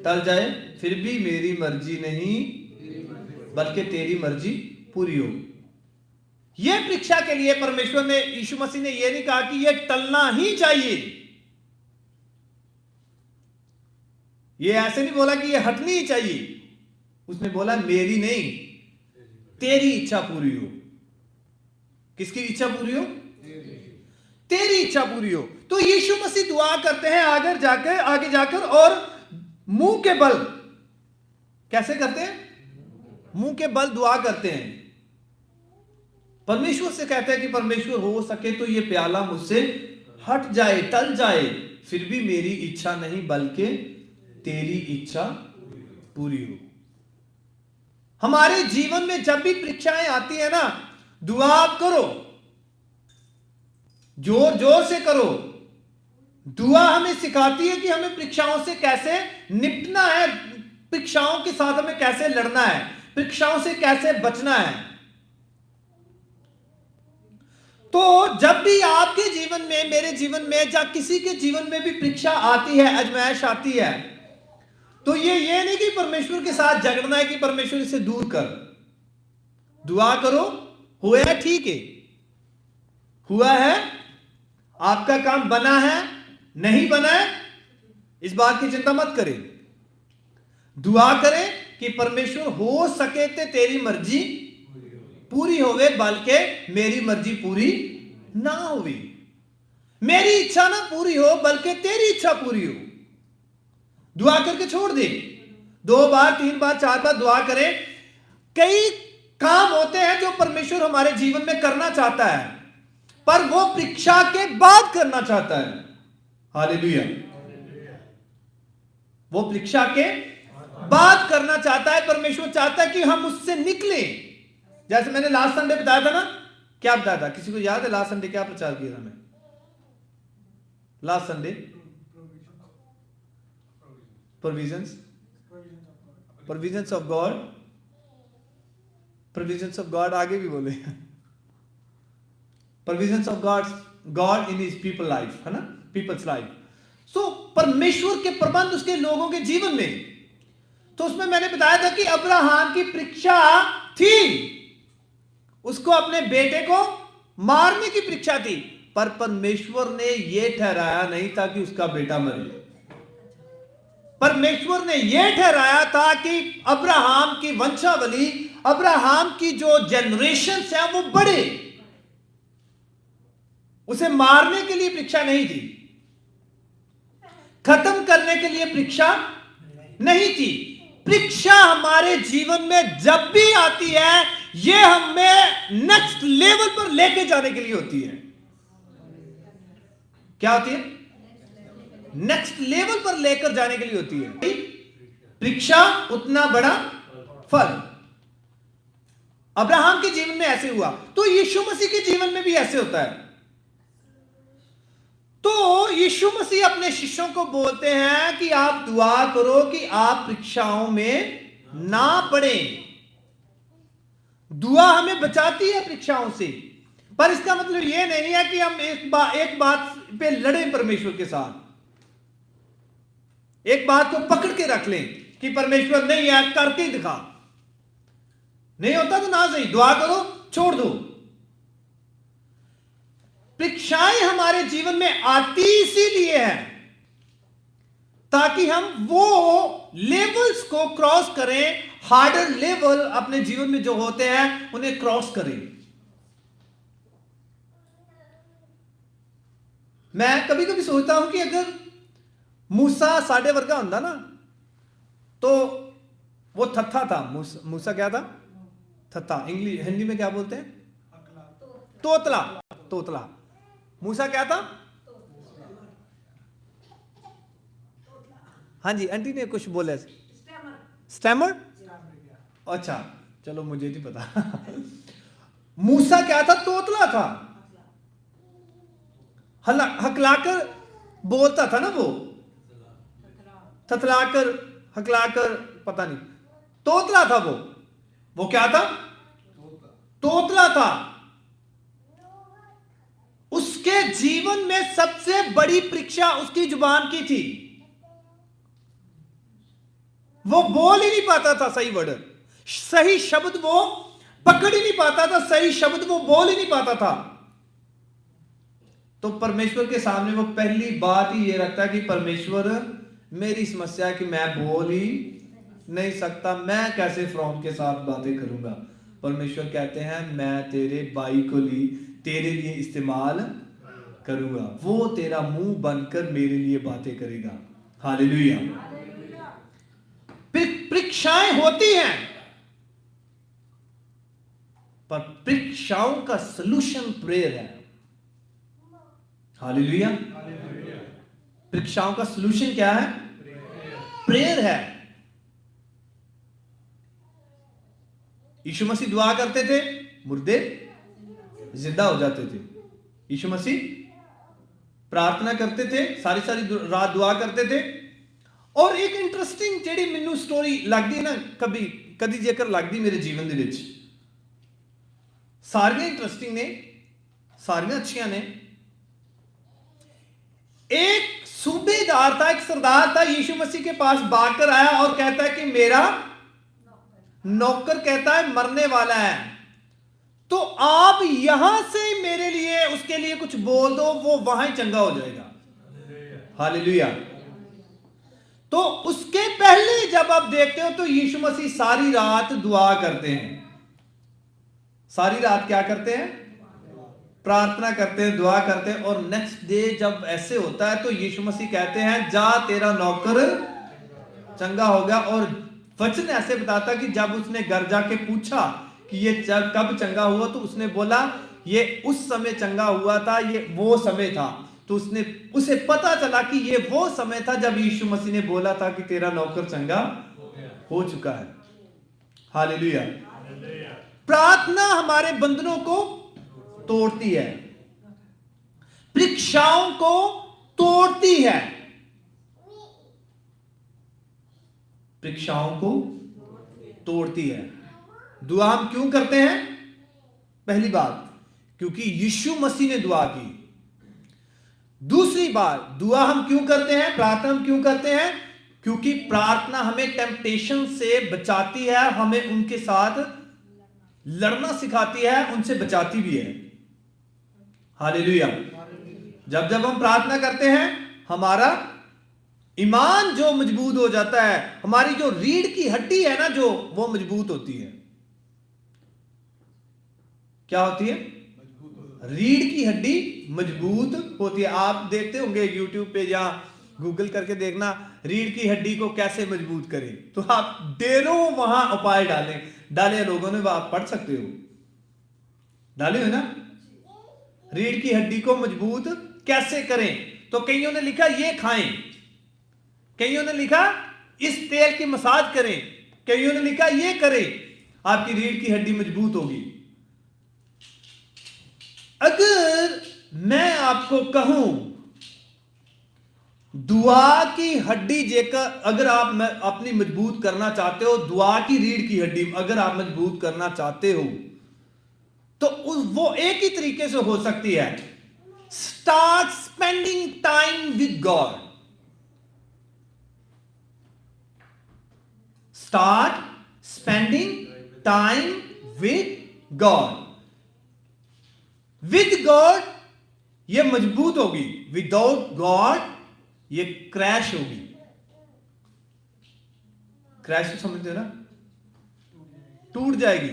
टल जाए, फिर भी मेरी मर्जी नहीं बल्कि तेरी मर्जी पूरी हो। यह परीक्षा के लिए परमेश्वर ने, यीशु मसीह ने यह नहीं कहा कि यह टलना ही चाहिए, यह ऐसे नहीं बोला कि यह हटनी ही चाहिए, उसने बोला मेरी नहीं तेरी इच्छा पूरी हो। किसकी इच्छा पूरी हो? तेरी इच्छा पूरी हो। तो यीशु मसीह दुआ करते हैं आगे जाकर और मुंह के बल, कैसे करते हैं? मुंह के बल दुआ करते हैं, परमेश्वर से कहते हैं कि परमेश्वर हो सके तो ये प्याला मुझसे हट जाए, टल जाए, फिर भी मेरी इच्छा नहीं बल्कि तेरी इच्छा पूरी हो। हमारे जीवन में जब भी परीक्षाएं आती है ना, दुआ आप करो, जोर जोर से करो। दुआ हमें सिखाती है कि हमें परीक्षाओं से कैसे निपटना है, परीक्षाओं के साथ हमें कैसे लड़ना है, परीक्षाओं से कैसे बचना है। तो जब भी आपके जीवन में, मेरे जीवन में, या किसी के जीवन में भी परीक्षा आती है, आजमाइश आती है, तो ये नहीं कि परमेश्वर के साथ झगड़ना है कि परमेश्वर इसे दूर कर। दुआ करो, हुआ है ठीक है, हुआ है, आपका काम बना है, नहीं बना है, इस बात की चिंता मत करें। दुआ करें कि परमेश्वर हो सके तो तेरी मर्जी पूरी होवे बल्कि मेरी मर्जी पूरी ना होवे, मेरी इच्छा ना पूरी हो बल्कि तेरी इच्छा पूरी हो। दुआ करके छोड़ दे, 2 बार 3 बार 4 बार दुआ करें। कई काम होते हैं जो परमेश्वर हमारे जीवन में करना चाहता है, पर वो परीक्षा के बाद करना चाहता है। हालेलुया। वो परीक्षा के बाद करना चाहता है। परमेश्वर चाहता है कि हम उससे निकलें। जैसे मैंने लास्ट संडे बताया था ना, क्या बताया था? किसी को याद है लास्ट संडे क्या प्रचार किया था? मैं last Sunday provisions of God, provisions of God, आगे भी बोले provisions of God in his people life, है ना, पीपल्स लाइफ। सो परमेश्वर के प्रबंध उसके लोगों के जीवन में। तो उसमें मैंने बताया था कि अब्राहम की परीक्षा थी, उसको अपने बेटे को मारने की परीक्षा थी, पर परमेश्वर ने यह ठहराया नहीं था कि उसका बेटा मरे। परमेश्वर ने यह ठहराया था कि अब्राहम की वंशावली, अब्राहम की जो जनरेशंस हैं वो बढ़े। उसे मारने के लिए परीक्षा नहीं थी, खत्म करने के लिए परीक्षा नहीं थी। परीक्षा हमारे जीवन में जब भी आती है, ये हमें नेक्स्ट लेवल पर लेके जाने के लिए होती है। क्या होती है? नेक्स्ट लेवल पर लेकर जाने के लिए होती है। परीक्षा उतना बड़ा फल। अब्राहम के जीवन में ऐसे हुआ, तो यीशु मसीह के जीवन में भी ऐसे होता है। तो यीशु मसीह अपने शिष्यों को बोलते हैं कि आप दुआ करो कि आप परीक्षाओं में ना पड़े। दुआ हमें बचाती है परीक्षाओं से, पर इसका मतलब यह नहीं है कि हम एक बात पे लड़े परमेश्वर के साथ, एक बात को पकड़ के रख लें कि परमेश्वर नहीं है करके ही दिखा। नहीं होता तो ना सही, दुआ करो, छोड़ दो। परीक्षाएं हमारे जीवन में आती इसीलिए है ताकि हम वो लेवल्स को क्रॉस करें, हार्डर लेवल अपने जीवन में जो होते हैं उन्हें क्रॉस करें। मैं कभी कभी सोचता हूं कि अगर मूसा साडे वर्गा होता ना, तो वो थत्था था। मूसा क्या था? थत्था। इंग्लिश हिंदी में क्या बोलते हैं? तोतला। तोतला। मूसा क्या था? हाँ जी, आंटी ने कुछ बोला। स्टैमर। अच्छा, चलो मुझे नहीं पता। मूसा क्या था? तोतला था। हकलाकर बोलता था ना वो, थथलाकर, हकलाकर, पता नहीं। तोतला था वो क्या था? तोतला था। उसके जीवन में सबसे बड़ी परीक्षा उसकी जुबान की थी। वो बोल ही नहीं पाता था सही वर्ड, सही शब्द वो पकड़ ही नहीं पाता था, सही शब्द वो बोल ही नहीं पाता था। तो परमेश्वर के सामने वो पहली बात ही ये रखता है कि परमेश्वर, मेरी समस्या है कि मैं बोल ही नहीं सकता, मैं कैसे फ़िरौन के साथ बातें करूंगा। परमेश्वर कहते हैं मैं तेरे भाई को तेरे लिए इस्तेमाल करूंगा, वो तेरा मुंह बनकर मेरे लिए बातें करेगा। हालेलुया। परीक्षाएं होती हैं, पर परीक्षाओं का सलूशन प्रेयर है। हालेलुया। परीक्षाओं का सलूशन क्या है? प्रेयर है। यीशु मसीह दुआ करते थे, मुर्दे जिंदा हो जाते थे। यीशु मसीह प्रार्थना करते थे, सारी रात दुआ करते थे। और एक इंटरेस्टिंग जेडी मैनू स्टोरी लगदी ना, कभी जेकर लगदी मेरे जीवन दे विच, सारियां इंटरेस्टिंग ने, सारियां अच्छियां ने। एक सूबेदार था, एक सरदार था, यीशु मसीह के पास भागकर आया और कहता है कि मेरा नौकर कहता है मरने वाला है, तो आप यहां से मेरे लिए उसके लिए कुछ बोल दो, वो वहां ही चंगा हो जाएगा। हालेलुया। तो उसके पहले जब आप देखते हो तो यीशु मसीह सारी रात दुआ करते हैं। सारी रात क्या करते हैं? प्रार्थना करते हैं, दुआ करते हैं। और नेक्स्ट डे जब ऐसे होता है तो यीशु मसीह कहते हैं जा तेरा नौकर चंगा हो गया। और वचन ऐसे बताता कि जब उसने घर जाके पूछा कि ये कब चंगा हुआ, तो उसने बोला ये उस समय चंगा हुआ था, ये वो समय था। तो उसे पता चला कि ये वो समय था जब यीशु मसीह ने बोला था कि तेरा नौकर चंगा हो चुका है। हालेलुया। प्रार्थना हमारे बंधनों को तोड़ती है, परीक्षाओं को तोड़ती है, परीक्षाओं को तोड़ती है। दुआ हम क्यों करते हैं? पहली बात, क्योंकि यीशु मसीह ने दुआ की। दूसरी बात, दुआ हम क्यों करते हैं, प्रार्थना हम क्यों करते हैं? क्योंकि प्रार्थना हमें टेम्पटेशन से बचाती है, हमें उनके साथ लड़ना सिखाती है, उनसे बचाती भी है। हालेलुया। जब जब हम प्रार्थना करते हैं हमारा ईमान जो मजबूत हो जाता है, हमारी जो रीढ़ की हड्डी है ना, जो वो मजबूत होती है। क्या होती है? रीढ़ की हड्डी मजबूत होती है। आप देखते होंगे यूट्यूब पे या गूगल करके देखना रीढ़ की हड्डी को कैसे मजबूत करें, तो आप ढेरों वहां उपाय डाले लोगों ने, आप पढ़ सकते हो, डाले हो ना, रीढ़ की हड्डी को मजबूत कैसे करें। तो कईयों ने लिखा ये खाएं, कईयों ने लिखा इस तेल की मसाज करें, कईयों ने लिखा ये करें, आपकी रीढ़ की हड्डी मजबूत होगी। अगर मैं आपको कहूं दुआ की हड्डी जेकर अगर आप अपनी मजबूत करना चाहते हो, दुआ की रीढ़ की हड्डी अगर आप मजबूत करना चाहते हो, तो वो एक ही तरीके से हो सकती है, start spending time with God. Start spending time with God. With God ये मजबूत होगी, विदाउट गॉड ये क्रैश होगी। क्रैश तो समझते हो ना, टूट जाएगी।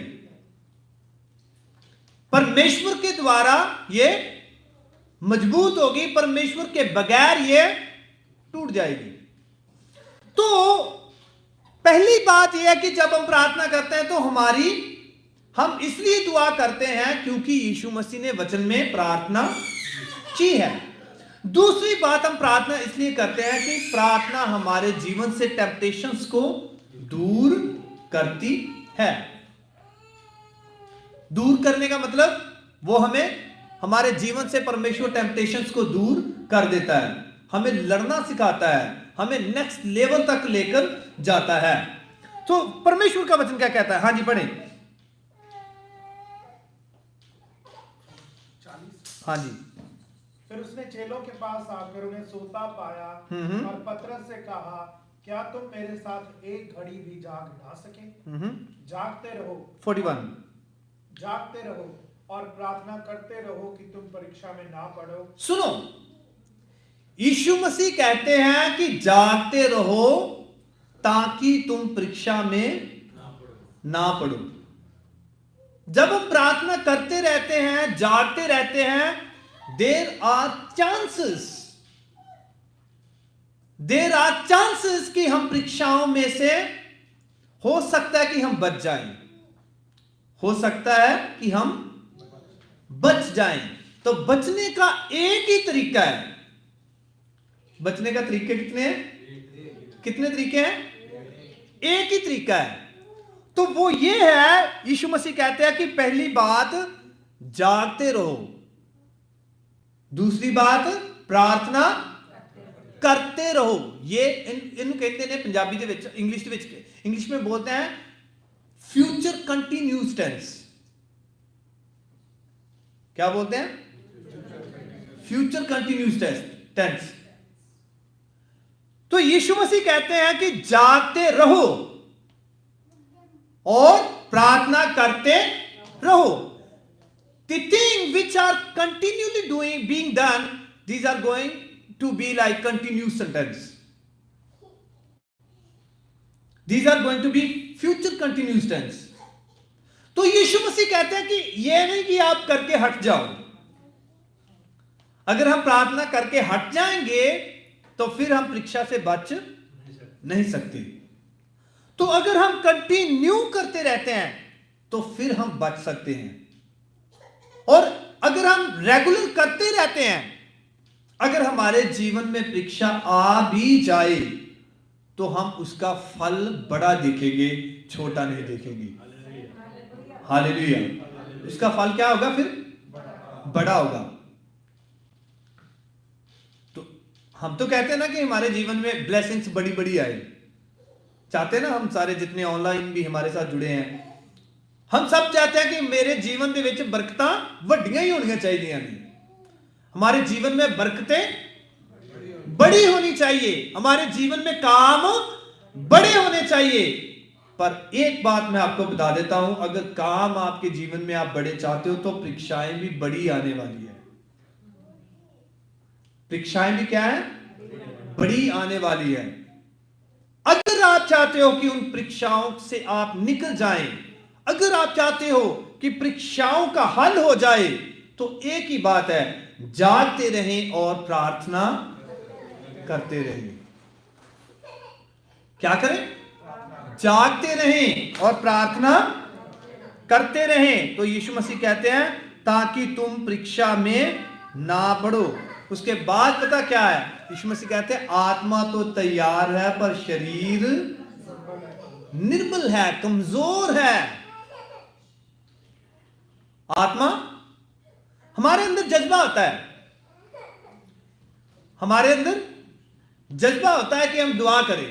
परमेश्वर के द्वारा ये मजबूत होगी, परमेश्वर के बगैर ये टूट जाएगी। तो पहली बात यह है कि जब हम प्रार्थना करते हैं तो हम इसलिए दुआ करते हैं क्योंकि यीशु मसीह ने वचन में प्रार्थना की है। दूसरी बात, हम प्रार्थना इसलिए करते हैं कि प्रार्थना हमारे जीवन से टेम्पटेशंस को दूर करती है। दूर करने का मतलब वो हमारे जीवन से परमेश्वर टेम्पटेशंस को दूर कर देता है, हमें लड़ना सिखाता है, हमें नेक्स्ट लेवल तक लेकर जाता है। तो परमेश्वर का वचन क्या कहता है? हाँ जी पढ़ें। हाँ जी। फिर उसने चेलों के पास आकर उन्हें सोता पाया और पतरस से कहा, क्या तुम मेरे साथ एक घड़ी भी जाग ना सके? जागते रहो 41 जागते रहो और प्रार्थना करते रहो कि तुम परीक्षा में ना पड़ो। सुनो, यीशु मसीह कहते हैं कि जागते रहो ताकि तुम परीक्षा में ना पड़ो। जब हम प्रार्थना करते रहते हैं, जागते रहते हैं, देर आर चांसेस कि हम परीक्षाओं में से हो सकता है कि हम बच जाएं, हो सकता है कि हम बच जाएं। तो बचने का एक ही तरीका है। बचने का तरीके कितने तरीके हैं? एक ही तरीका है। तो वो ये है, यीशु मसीह कहते हैं कि पहली बात जागते रहो, दूसरी बात प्रार्थना करते रहो। ये इन कहते हैं पंजाबी के विच, इंग्लिश में बोलते हैं फ्यूचर कंटिन्यूस टेंस। क्या बोलते हैं? Future continuous tense. तो यीशु मसीह कहते हैं कि जागते रहो और प्रार्थना करते रहो। The thing which are continually being done, these are going to be like continuous sentence. These are going to be future continuous tense. तो यीशु मसीह कहते हैं कि यह नहीं कि आप करके हट जाओ। अगर हम प्रार्थना करके हट जाएंगे तो फिर हम परीक्षा से बच नहीं सकते। तो अगर हम कंटिन्यू करते रहते हैं तो फिर हम बच सकते हैं। और अगर हम रेगुलर करते रहते हैं, अगर हमारे जीवन में परीक्षा आ भी जाए तो हम उसका फल बड़ा देखेंगे, छोटा नहीं देखेंगे। हालेलुया। उसका फल क्या होगा? फिर बड़ा होगा। तो हम तो कहते हैं ना कि हमारे जीवन में ब्लेसिंग्स बड़ी बड़ी आए। चाहते हैं ना हम सारे जितने ऑनलाइन भी हमारे साथ जुड़े हैं, हम सब चाहते हैं कि मेरे जीवन दे विच बरकतां वड्डियां ही होनियां चाहिए ने। हमारे जीवन में बरकतें बड़ी होनी चाहिए, हमारे जीवन में काम बड़े होने चाहिए। पर एक बात मैं आपको बता देता हूं, अगर काम आपके जीवन में आप बड़े चाहते हो तो परीक्षाएं भी बड़ी आने वाली है। परीक्षाएं भी क्या है? बड़ी आने वाली है। अगर आप चाहते हो कि उन परीक्षाओं से आप निकल जाएं, अगर आप चाहते हो कि परीक्षाओं का हल हो जाए, तो एक ही बात है, जागते रहें और प्रार्थना करते रहें। क्या करें? जागते रहें और प्रार्थना करते रहें। तो यीशु मसीह कहते हैं ताकि तुम परीक्षा में ना पड़ो। उसके बाद पता क्या है? यीशु मसीह कहते हैं आत्मा तो तैयार है पर शरीर निर्बल है, कमजोर है। आत्मा, हमारे अंदर जज्बा होता है, हमारे अंदर जज्बा होता है कि हम दुआ करें।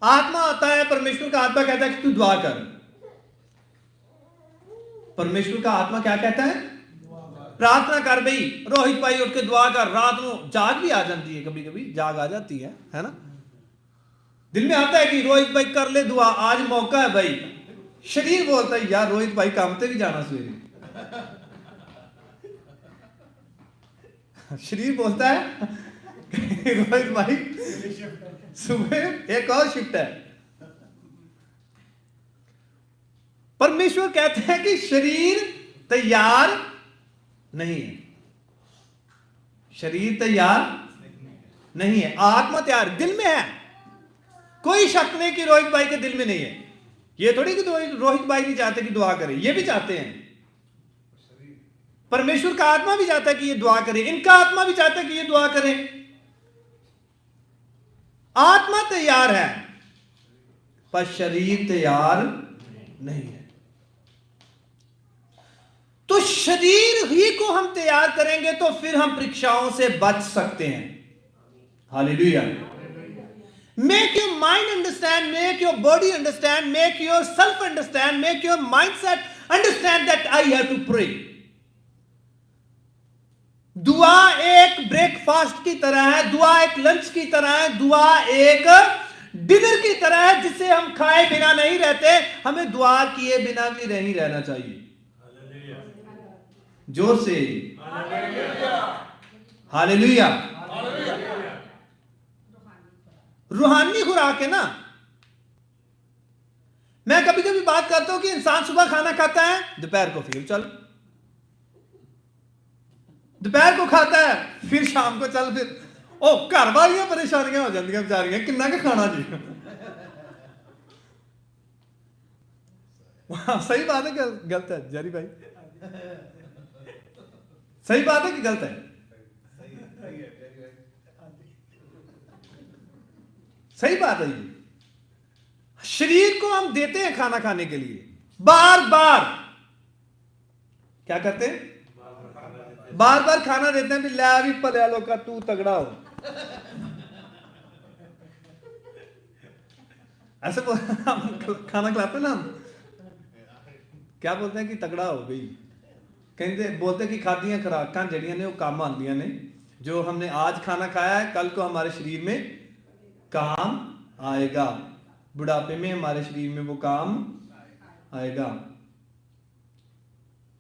आत्मा होता है, परमेश्वर का आत्मा कहता है कि तू दुआ कर। परमेश्वर का आत्मा क्या कहता है? प्रार्थना कर भाई, रोहित भाई उठ के दुआ कर। रात में जाग भी आ जाती है, कभी कभी जाग आ जाती है ना? दिल में आता है कि रोहित भाई कर ले दुआ, आज मौका है भाई। शरीर बोलता है यार रोहित भाई काम पे भी जाना सवेरे। शरीर बोलता है रोहित भाई सुबह एक और शिफ्ट है। परमेश्वर कहते हैं कि शरीर तैयार नहीं है, शरीर तैयार नहीं है, आत्मा तैयार दिल में है। कोई शक नहीं कि रोहित भाई के दिल में नहीं है। ये थोड़ी कि रोहित भाई नहीं चाहते कि दुआ करें, ये भी चाहते हैं। परमेश्वर का आत्मा भी चाहता है कि ये दुआ करे, इनका आत्मा भी चाहता है कि ये दुआ करें। आत्मा तैयार है पर शरीर तैयार नहीं है। तो शरीर ही को हम तैयार करेंगे तो फिर हम परीक्षाओं से बच सकते हैं। Hallelujah. Make your mind understand, make your body understand, make yourself understand, make your mindset understand that I have to pray. दुआ एक ब्रेकफास्ट की तरह है, दुआ एक लंच की तरह है, दुआ एक डिनर की तरह है जिसे हम खाए बिना नहीं रहते। हमें दुआ किए बिना भी नहीं रहना चाहिए। जोर से हालेलुया। रूहानी खुराक है ना। मैं कभी कभी बात करता हूं कि इंसान सुबह खाना खाता है, दोपहर को फिर चल, दोपहर को खाता है फिर शाम को चल, फिर ओ घर वालियां परेशानियां हो जाती बेचारियां, किन्ना के खाना जी। सही बात है कि गलत है जारी भाई? सही बात है कि गलत है? सही बात है। ये शरीर को हम देते हैं खाना खाने के लिए, बार बार क्या करते हैं? बार बार खाना देते हैं, भी लै भी भले लोग का तू तगड़ा हो। ऐसे खाना खिलाते ना हम, क्या बोलते हैं कि तगड़ा हो गई। कहते बोलते कि खादियां खुराकां जड़ियां ने वो काम आंदियां ने। जो हमने आज खाना खाया है कल को हमारे शरीर में काम आएगा, बुढ़ापे में हमारे शरीर में वो काम आएगा।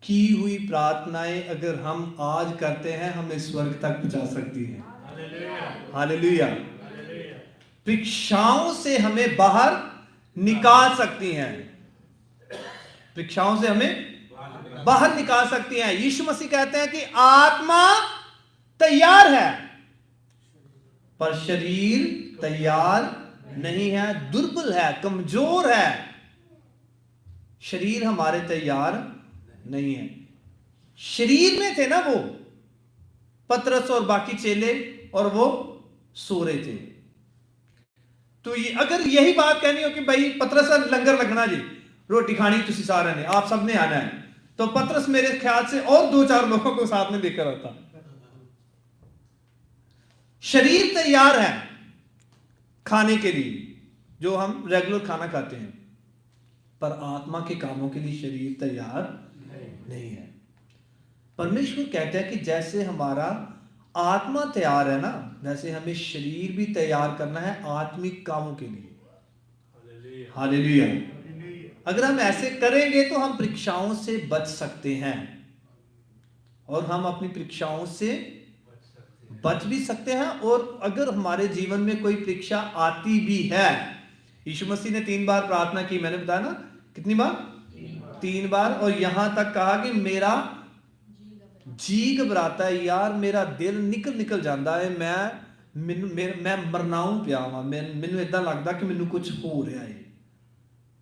की हुई प्रार्थनाएं अगर हम आज करते हैं हमें स्वर्ग तक पहुंचा सकती हैं। हालेलुया। परीक्षाओं से हमें बाहर निकाल सकती हैं, परीक्षाओं से हमें बाहर निकाल सकती हैं। यीशु मसीह कहते हैं कि आत्मा तैयार है पर शरीर तैयार नहीं है, दुर्बल है, कमजोर है। शरीर हमारे तैयार नहीं है। शरीर में थे ना वो पतरस और बाकी चेले, और वो सो रहे थे। तो ये अगर यही बात कहनी हो कि भाई पतरस लंगर लगना जी, रोटी खानी तुसी सारे ने, आप सब ने आना है, तो पतरस मेरे ख्याल से और 2-4 लोगों को साथ में लेकर आता। शरीर तैयार है खाने के लिए जो हम रेगुलर खाना खाते हैं, पर आत्मा के कामों के लिए शरीर तैयार नहीं है। परमेश्वर कहता है कि जैसे हमारा आत्मा तैयार है ना, वैसे हमें शरीर भी तैयार करना है आत्मिक कामों के लिए। हालेलुया। अगर हम ऐसे करेंगे तो हम परीक्षाओं से बच सकते हैं, और हम अपनी परीक्षाओं से बच भी सकते हैं। और अगर हमारे जीवन में कोई परीक्षा आती भी है, यीशु मसीह ने 3 बार प्रार्थना की, मैंने बताया ना कितनी बार? 3 बार। और यहां तक कहा कि मेरा जी घबराता है यार, मेरा दिल निकल जाता है, मैं मरनाऊं पिया वा, मैनू इदां लगदा कि मैनू कुछ हो रहा है।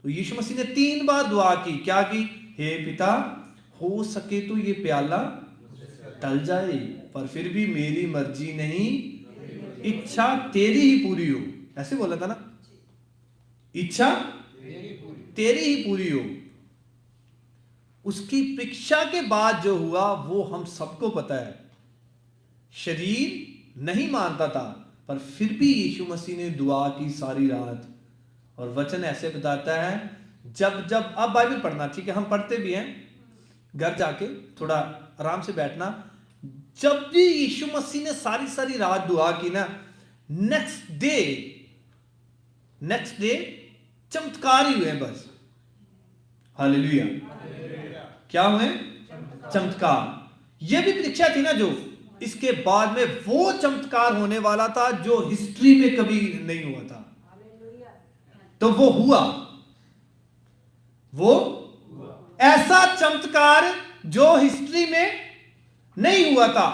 तो यीशु मसीह ने 3 बार दुआ की, क्या की? हे पिता, हो सके तो ये प्याला टल जाए, पर फिर भी मेरी मर्जी नहीं, इच्छा तेरी ही पूरी हो। ऐसे बोला था ना, इच्छा तेरी ही पूरी हो। उसकी परीक्षा के बाद जो हुआ वो हम सबको पता है। शरीर नहीं मानता था, पर फिर भी यीशु मसीह ने दुआ की सारी रात। और वचन ऐसे बताता है, जब जब अब बाइबल पढ़ना, ठीक है, हम पढ़ते भी हैं, घर जाके थोड़ा आराम से बैठना। जब भी यीशु मसीह ने सारी रात दुआ की ना, नेक्स्ट डे चमत्कार ही हुए बस। हालेलुया। क्या हुए? चमत्कार। यह भी परीक्षा थी ना जो इसके बाद में वो चमत्कार होने वाला था जो हिस्ट्री में कभी नहीं हुआ था। तो वो हुआ, वो ऐसा चमत्कार जो हिस्ट्री में नहीं हुआ था।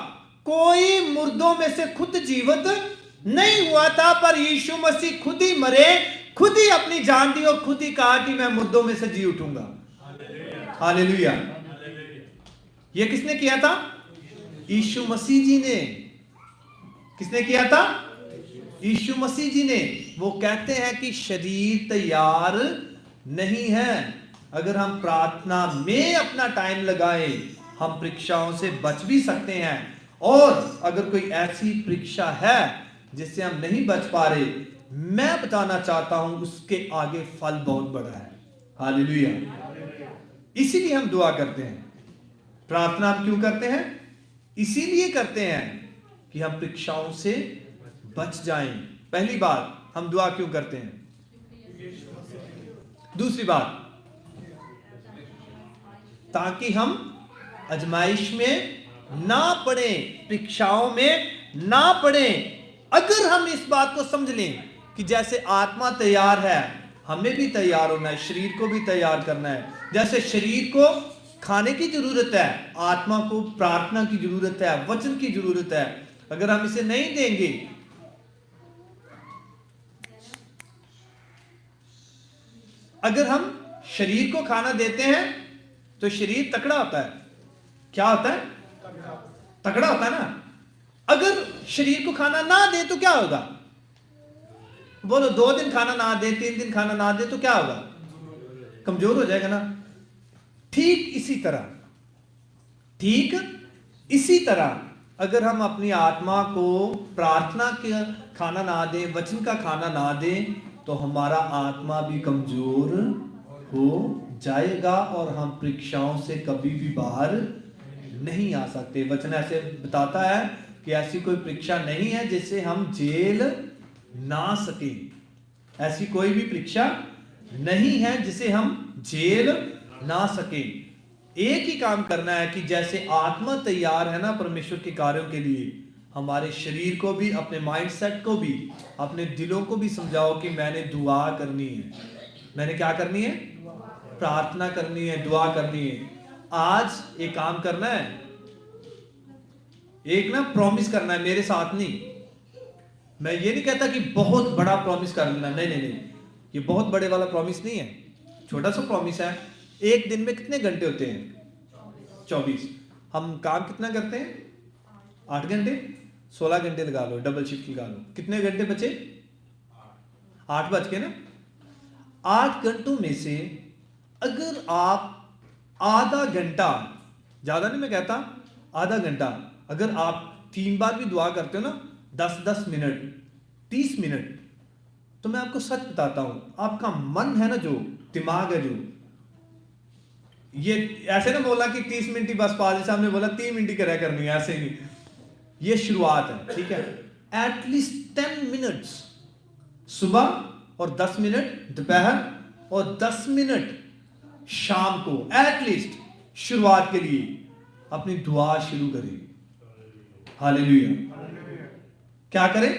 कोई मुर्दों में से खुद जीवित नहीं हुआ था, पर यीशु मसीह खुद ही मरे, खुद ही अपनी जान दी और खुद ही कहा कि मैं मुर्दों में से जी उठूंगा। हालेलुया। ये किसने किया था? यीशु मसीह जी ने। किसने किया था? यीशु मसीह जी ने। वो कहते हैं कि शरीर तैयार नहीं है। अगर हम प्रार्थना में अपना टाइम लगाएं, हम परीक्षाओं से बच भी सकते हैं। और अगर कोई ऐसी परीक्षा है जिससे हम नहीं बच पा रहे, मैं बताना चाहता हूं उसके आगे फल बहुत बड़ा है। हालेलुया। इसीलिए हम दुआ करते हैं। प्रार्थना हम क्यों करते हैं? इसीलिए करते हैं कि हम परीक्षाओं से बच जाएं। पहली बात, हम दुआ क्यों करते हैं? दूसरी बात, ताकि हम आजमाइश में ना पड़े, परीक्षाओं में ना पड़े। अगर हम इस बात को समझ लें कि जैसे आत्मा तैयार है, हमें भी तैयार होना है, शरीर को भी तैयार करना है। जैसे शरीर को खाने की जरूरत है, आत्मा को प्रार्थना की जरूरत है, वचन की जरूरत है। अगर हम इसे नहीं देंगे, अगर हम शरीर को खाना देते हैं तो शरीर तकड़ा होता है। क्या होता है? तकड़ा होता है ना। अगर शरीर को खाना ना दे तो क्या होगा? बोलो, 2 दिन खाना ना दे, 3 दिन खाना ना दे तो क्या होगा? कमजोर हो जाएगा ना। ठीक इसी तरह अगर हम अपनी आत्मा को प्रार्थना का खाना ना दें, वचन का खाना ना दें, तो हमारा आत्मा भी कमजोर हो जाएगा और हम परीक्षाओं से कभी भी बाहर नहीं आ सकते। वचन ऐसे बताता है कि ऐसी कोई परीक्षा नहीं है जिससे हम जेल ना सके। ऐसी कोई भी परीक्षा नहीं है जिसे हम जेल ना सके। एक ही काम करना है कि जैसे आत्मा तैयार है ना परमेश्वर के कार्यों के लिए, हमारे शरीर को भी, अपने माइंडसेट को भी, अपने दिलों को भी समझाओ कि मैंने दुआ करनी है। मैंने क्या करनी है? प्रार्थना करनी है, दुआ करनी है। आज एक काम करना है, एक ना प्रॉमिस करना है मेरे साथ। नहीं, मैं ये नहीं कहता कि बहुत बड़ा प्रॉमिस कर लेना, नहीं, ये बहुत बड़े वाला प्रॉमिस नहीं है, छोटा सा प्रॉमिस है। एक दिन में कितने घंटे होते हैं? 24। हम काम कितना करते हैं? 8 घंटे, 16 घंटे लगा लो, डबल शिफ्ट लगा लो, कितने घंटे बचे? 8 बच गए ना। 8 घंटों में से अगर आप आधा घंटा, ज्यादा नहीं मैं कहता, आधा घंटा, अगर आप 3 बार भी दुआ करते हो ना, 10-10 मिनट, 30 मिनट, तो मैं आपको सच बताता हूं, आपका मन है ना, जो दिमाग है, जो ये ऐसे ना बोला कि 30 मिनट ही बस, पाजी साहब ने बोला 3 मिनट ही कराया करनी है, ऐसे नहीं। ये शुरुआत है, ठीक है। एटलीस्ट 10 मिनट्स सुबह और 10 मिनट दोपहर और 10 मिनट शाम को, एटलीस्ट शुरुआत के लिए अपनी दुआ शुरू करें। हालेलुया। क्या करें?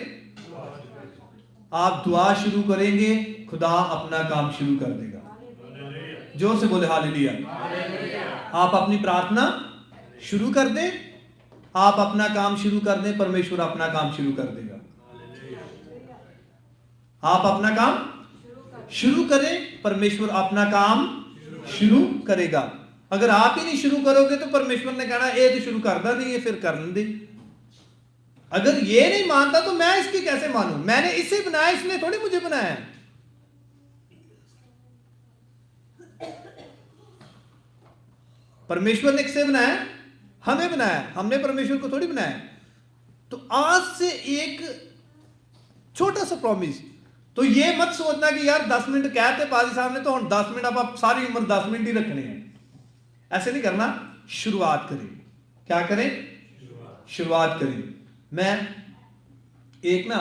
आप दुआ शुरू करेंगे, खुदा अपना काम शुरू कर देगा। जोर से बोले हालेलुया। आप अपनी प्रार्थना शुरू कर दें, आप अपना काम शुरू कर दें, परमेश्वर अपना काम शुरू कर देगा। आप अपना काम शुरू करें, परमेश्वर अपना काम शुरू करेगा। अगर आप ही नहीं शुरू करोगे तो परमेश्वर ने कहना ये तो शुरू करता नहीं है, फिर कर लेंगे। अगर ये नहीं मानता तो मैं इसकी कैसे मानूं? मैंने इसे बनाया, इसने थोड़ी मुझे बनाया। परमेश्वर ने किसे बनाया? हमें बनाया, हमने परमेश्वर को थोड़ी बनाया। तो आज से एक छोटा सा प्रॉमिस, तो ये मत सोचना कि यार 10 मिनट कहते पाजी साहब ने तो हम 10 मिनट आप सारी उम्र 10 मिनट ही रखने हैं, ऐसे नहीं करना। शुरुआत करें। क्या करें? शुरुआत करें। मैं एक ना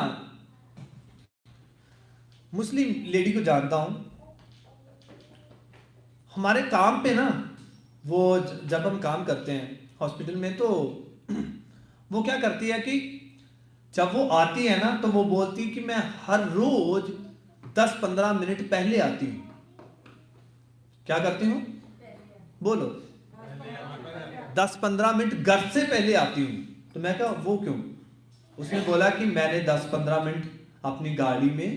मुस्लिम लेडी को जानता हूं, हमारे काम पे ना, वो जब हम काम करते हैं हॉस्पिटल में, तो वो क्या करती है कि जब वो आती है ना तो वो बोलती है कि मैं हर रोज 10-15 मिनट पहले आती हूं। क्या करती हूं? बोलो। 10-15 मिनट घर से पहले आती हूं। तो मैं कहा वो क्यों? उसने बोला कि मैंने 10-15 मिनट अपनी गाड़ी में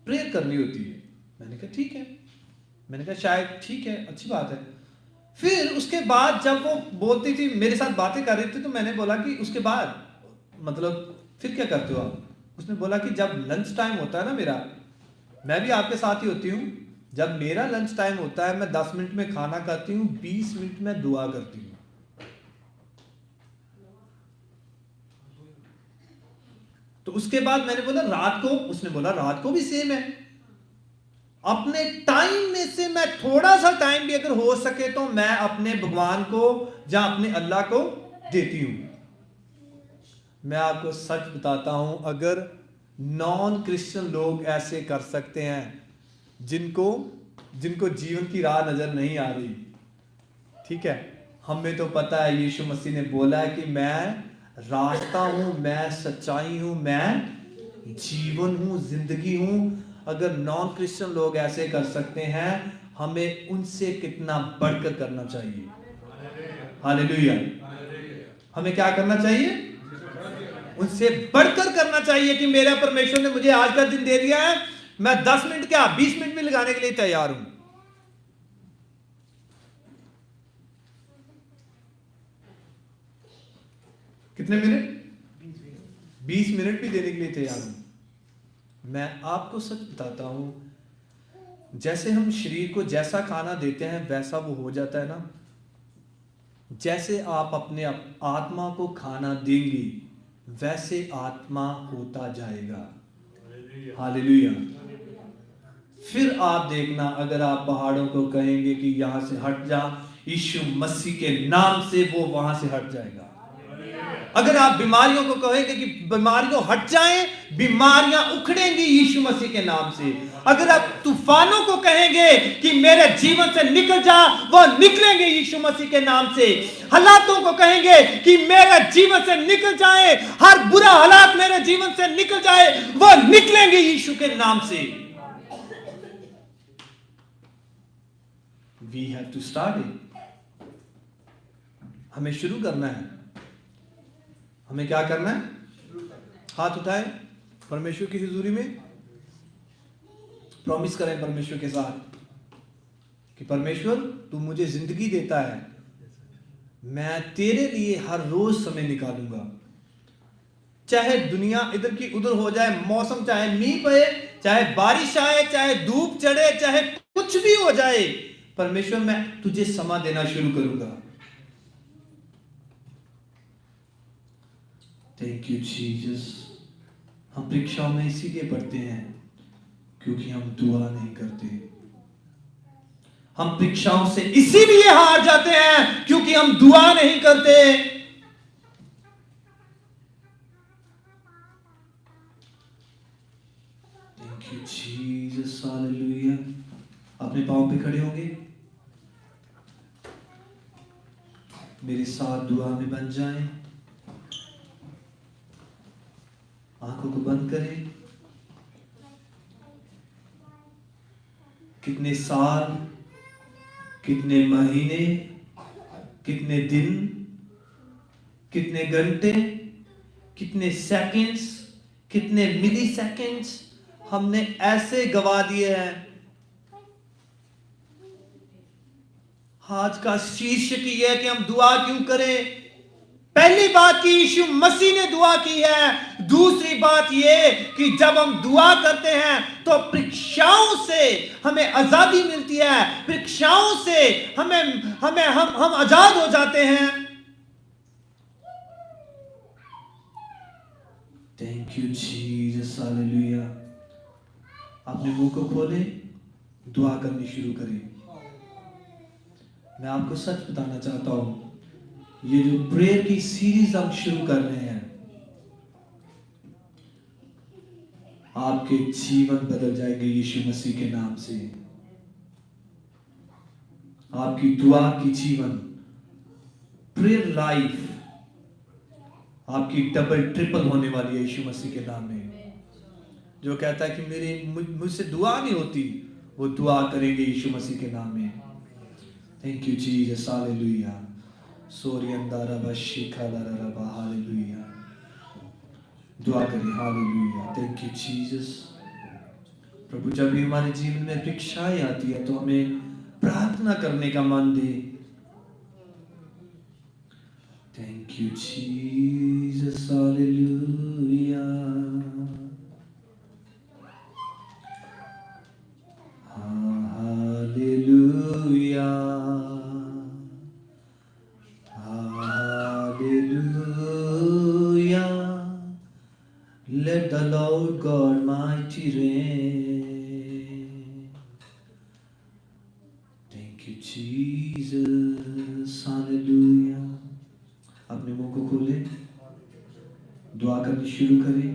प्रेयर करनी होती है। मैंने कहा ठीक है, मैंने कहा शायद ठीक है, अच्छी बात है। फिर उसके बाद जब वो बोलती थी, मेरे साथ बातें कर रही थी, तो मैंने बोला कि उसके बाद मतलब फिर क्या करते हो आप? उसने बोला कि जब लंच टाइम होता है ना मेरा, मैं भी आपके साथ ही होती हूँ, जब मेरा लंच टाइम होता है मैं 10 मिनट में खाना खाती हूँ, 20 मिनट में दुआ करती हूँ। तो उसके बाद मैंने बोला रात को, उसने बोला रात को भी सेम है। अपने टाइम में से मैं थोड़ा सा टाइम भी अगर हो सके तो मैं अपने भगवान को या अपने अल्लाह को देती हूं। मैं आपको सच बताता हूं, अगर नॉन क्रिश्चियन लोग ऐसे कर सकते हैं, जिनको जीवन की राह नजर नहीं आ रही, ठीक है, हमें तो पता है यीशु मसीह ने बोला है कि मैं रास्ता हूं, मैं सच्चाई हूं, मैं जीवन हूं, जिंदगी हूं। अगर नॉन क्रिश्चियन लोग ऐसे कर सकते हैं, हमें उनसे कितना बढ़कर करना चाहिए। हालेलुया। हमें क्या करना चाहिए? उनसे बढ़कर करना चाहिए कि मेरा परमेश्वर ने मुझे आज का दिन दे दिया है, मैं 10 मिनट क्या 20 मिनट भी लगाने के लिए तैयार हूं। कितने मिनट? 20 मिनट भी देने के लिए तैयार हूं। मैं आपको सच बताता हूं, जैसे हम शरीर को जैसा खाना देते हैं वैसा वो हो जाता है ना, जैसे आप अपने आत्मा को खाना देंगे वैसे आत्मा होता जाएगा। हालेलुया। फिर आप देखना, अगर आप पहाड़ों को कहेंगे कि यहां से हट जा, यीशु मसीह के नाम से वो वहां से हट जाएगा। अगर आप बीमारियों को कहेंगे कि बीमारियों हट जाएं, बीमारियां उखड़ेंगी यीशु मसीह के नाम से। अगर आप तूफानों को कहेंगे कि मेरे जीवन से निकल जा, वो निकलेंगे यीशु मसीह के नाम से। हालातों को कहेंगे कि मेरे जीवन से निकल जाए, हर बुरा हालात मेरे जीवन से निकल जाए, वो निकलेंगे यीशु के नाम से। We have to start it. हमें शुरू करना है। हमें क्या करना है? हाथ उठाएं परमेश्वर की हुजूरी में, प्रॉमिस करें परमेश्वर के साथ कि परमेश्वर तू मुझे जिंदगी देता है, मैं तेरे लिए हर रोज समय निकालूंगा। चाहे दुनिया इधर की उधर हो जाए, मौसम चाहे मींह पड़े, चाहे बारिश आए, चाहे धूप चढ़े, चाहे कुछ भी हो जाए, परमेश्वर मैं तुझे समय देना शुरू करूंगा। Thank you Jesus. हम परीक्षाओं में इसीलिए पढ़ते हैं क्योंकि हम दुआ नहीं करते। हम परीक्षाओं से इसीलिए हार जाते हैं क्योंकि हम दुआ नहीं करते। Thank you Jesus. हालेलुया। अपने पांव पे खड़े होंगे, मेरे साथ दुआ में बन जाएं। आंखों को बंद करें। कितने साल, कितने महीने, कितने दिन, कितने घंटे, कितने सेकंड्स, कितने मिली सेकंड्स हमने ऐसे गवा दिए हैं। आज का शीर्षक ये है कि हम दुआ क्यों करें। पहली बात कि यीशु मसीह ने दुआ की है। दूसरी बात ये कि जब हम दुआ करते हैं तो परीक्षाओं से हमें आजादी मिलती है, परीक्षाओं से हम आजाद हो जाते हैं। Thank you Jesus, hallelujah. अपने मुंह को खोले, दुआ करनी शुरू करें। मैं आपको सच बताना चाहता हूं, ये जो प्रेयर की सीरीज हम शुरू कर रहे हैं, आपके जीवन बदल जाएंगे यीशु मसीह के नाम से। आपकी दुआ की जीवन, प्रेयर लाइफ आपकी डबल ट्रिपल होने वाली है यीशु मसीह के नाम में। जो कहता है कि मुझसे दुआ नहीं होती, वो दुआ करेंगे यीशु मसीह के नाम में। Thank you Jesus, hallelujah. Hallelujah. दुआ करें, हालेलुया। Thank you Jesus. प्रभु, जब भी हमारे जीवन में परीक्षाएं आती है तो हमें प्रार्थना करने का मन दे। Thank you Jesus, hallelujah. Hallelujah, hallelujah. Let the Lord God mighty reign. Thank you Jesus, hallelujah. अपने मुंह को खोले, दुआ करनी शुरू करें।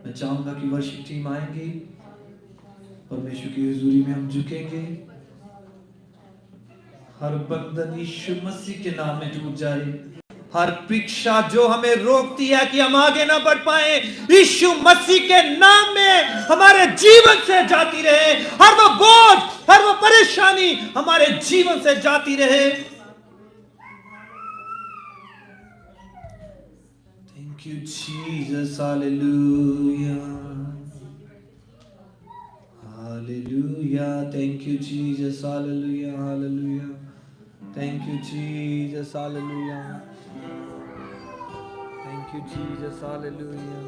मैं चाहूंगा कि वर्शिप टीम आएंगे, परमेश्वर की हुजूरी में हम झुकेंगे। हर बंधन यीशु मसीह के नाम में टूट जाए। हर परीक्षा जो हमें रोकती है कि हम आगे ना बढ़ पाए, यीशु मसीह के नाम में हमारे जीवन से जाती रहे। हर वो बोझ, हर वो परेशानी हमारे जीवन से जाती रहे। Thank you Jesus, hallelujah, hallelujah. Thank you Jesus, hallelujah, hallelujah. Thank you Jesus, hallelujah. Thank you Jesus, hallelujah.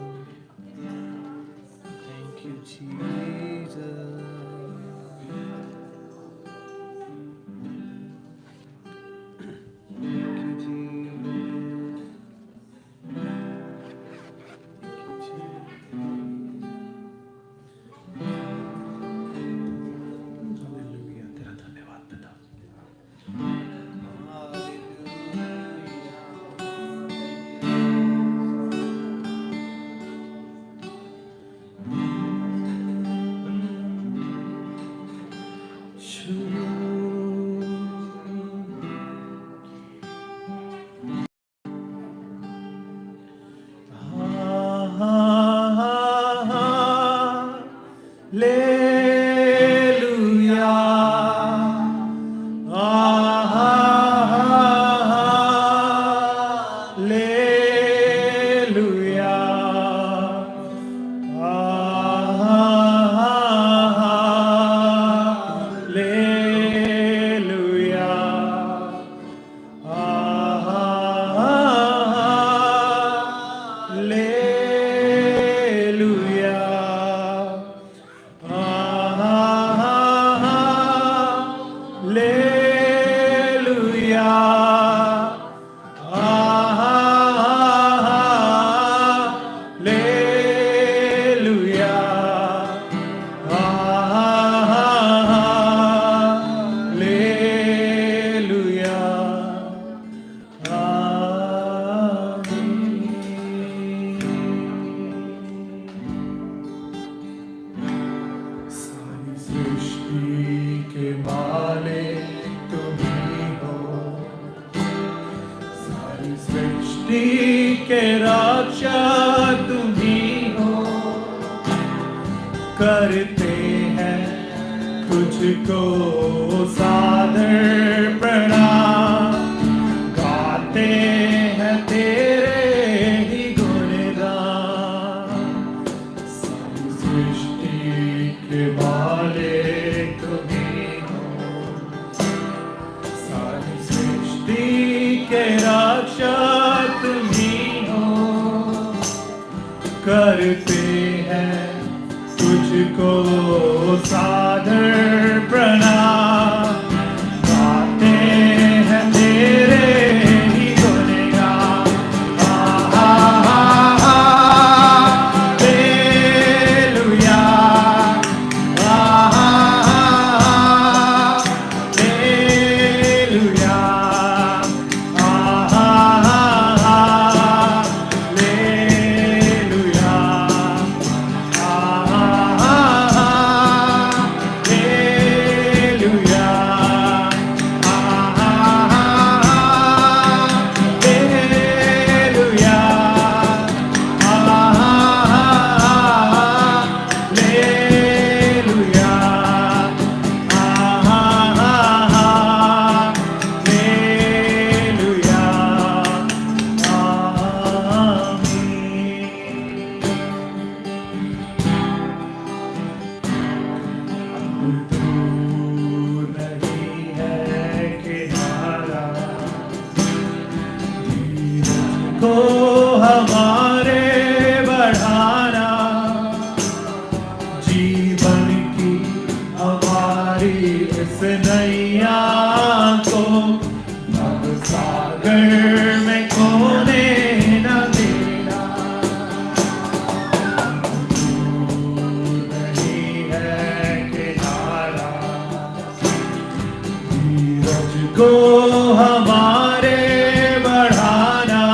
Thank you Jesus. Thank you Jesus. Hallelujah. तेरा धन्यवाद पिता। के रक्षक तुम ही हो, करते हैं तुझको सादर प्रणाम, गाते हैं तेरे ही गुणगान। सारी सृष्टि को सादर प्रणाम, गाते हैं तेरे ही गुणगान। हालेलुया, हालेलुया, को हमारे बढ़ाना, जीवन की हमारी इस नैया को अब सागर में खोने न देना। नहीं है किनारा, धीरज को हमारे बढ़ाना,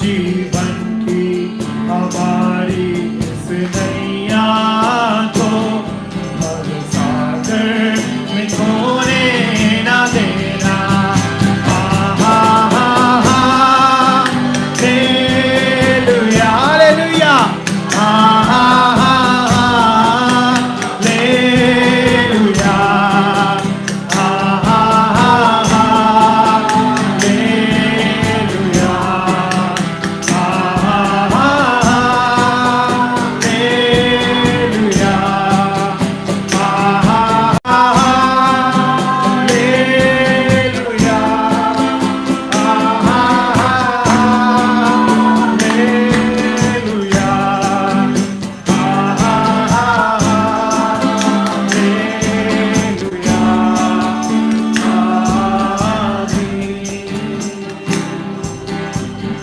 जीवन की हमारी इस नैया को हर सागर में खोने न देना। हालेलुया, हालेलुया, हालेलुया,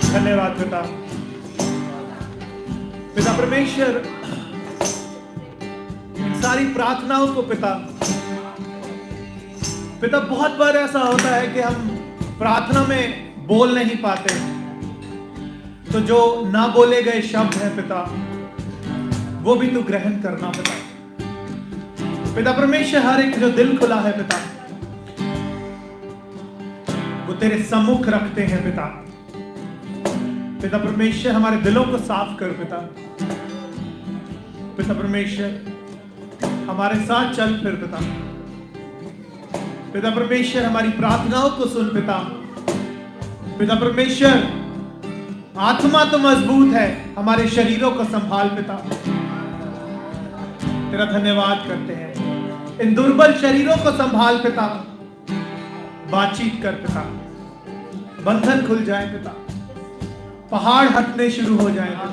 धन्यवाद पिता। पिता परमेश्वर, इन सारी प्रार्थनाओं को पिता बहुत बार ऐसा होता है कि हम प्रार्थना में बोल नहीं पाते, तो जो ना बोले गए शब्द हैं पिता, वो भी तू ग्रहण करना पिता। पिता परमेश्वर, हर एक जो दिल खुला है पिता, वो तेरे सम्मुख रखते हैं पिता। पिता परमेश्वर, हमारे दिलों को साफ कर पिता। पिता परमेश्वर, हमारे साथ चल फिर पिता। पिता परमेश्वर, हमारी प्रार्थनाओं को सुन पिता। पिता परमेश्वर, आत्मा तो मजबूत है, हमारे शरीरों को संभाल पिता। तेरा धन्यवाद करते हैं। इन दुर्बल शरीरों को संभाल पिता। बातचीत कर पिता, बंधन खुल जाए पिता, पहाड़ हटने शुरू हो जाए पिता।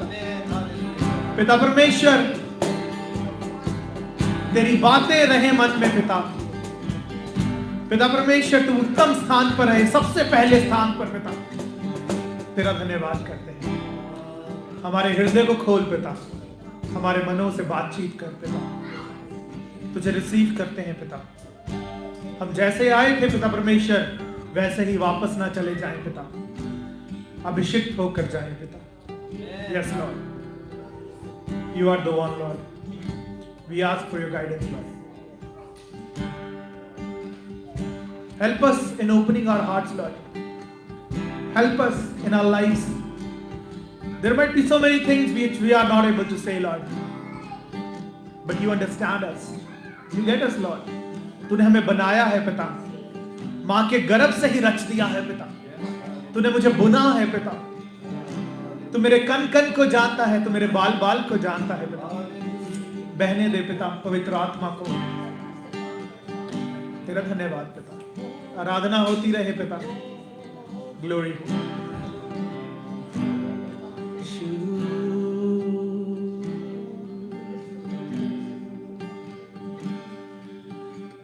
पिता परमेश्वर, तेरी बातें रहे मन में पिता। पिता परमेश्वर, तू उत्तम स्थान पर है, सबसे पहले स्थान पर पिता। तेरा धन्यवाद करते हैं। हमारे हृदय को खोल पिता, हमारे मनों से बातचीत कर पिता। तुझे रिसीव करते हैं पिता। हम जैसे आए थे पिता परमेश्वर, वैसे ही वापस ना चले जाएं पिता, अभिषिक्त होकर जाएं पिता। Yes Lord, you are the one Lord. We ask for your guidance Lord. Help us in opening our hearts Lord. Help us in our lives. There might be so many things which we are not able to say, Lord. But you understand us. You get us, Lord. तूने हमें बनाया है पिता, माँ के गर्भ से ही रच दिया है पिता। तूने मुझे बुना है पिता। तू मेरे कन कन को जानता है, तू मेरे बाल बाल को जानता है पिता। बहने दे पिता पवित्र आत्मा को। तेरा धन्यवाद पिता। आराधना होती रहे पिता। Glory.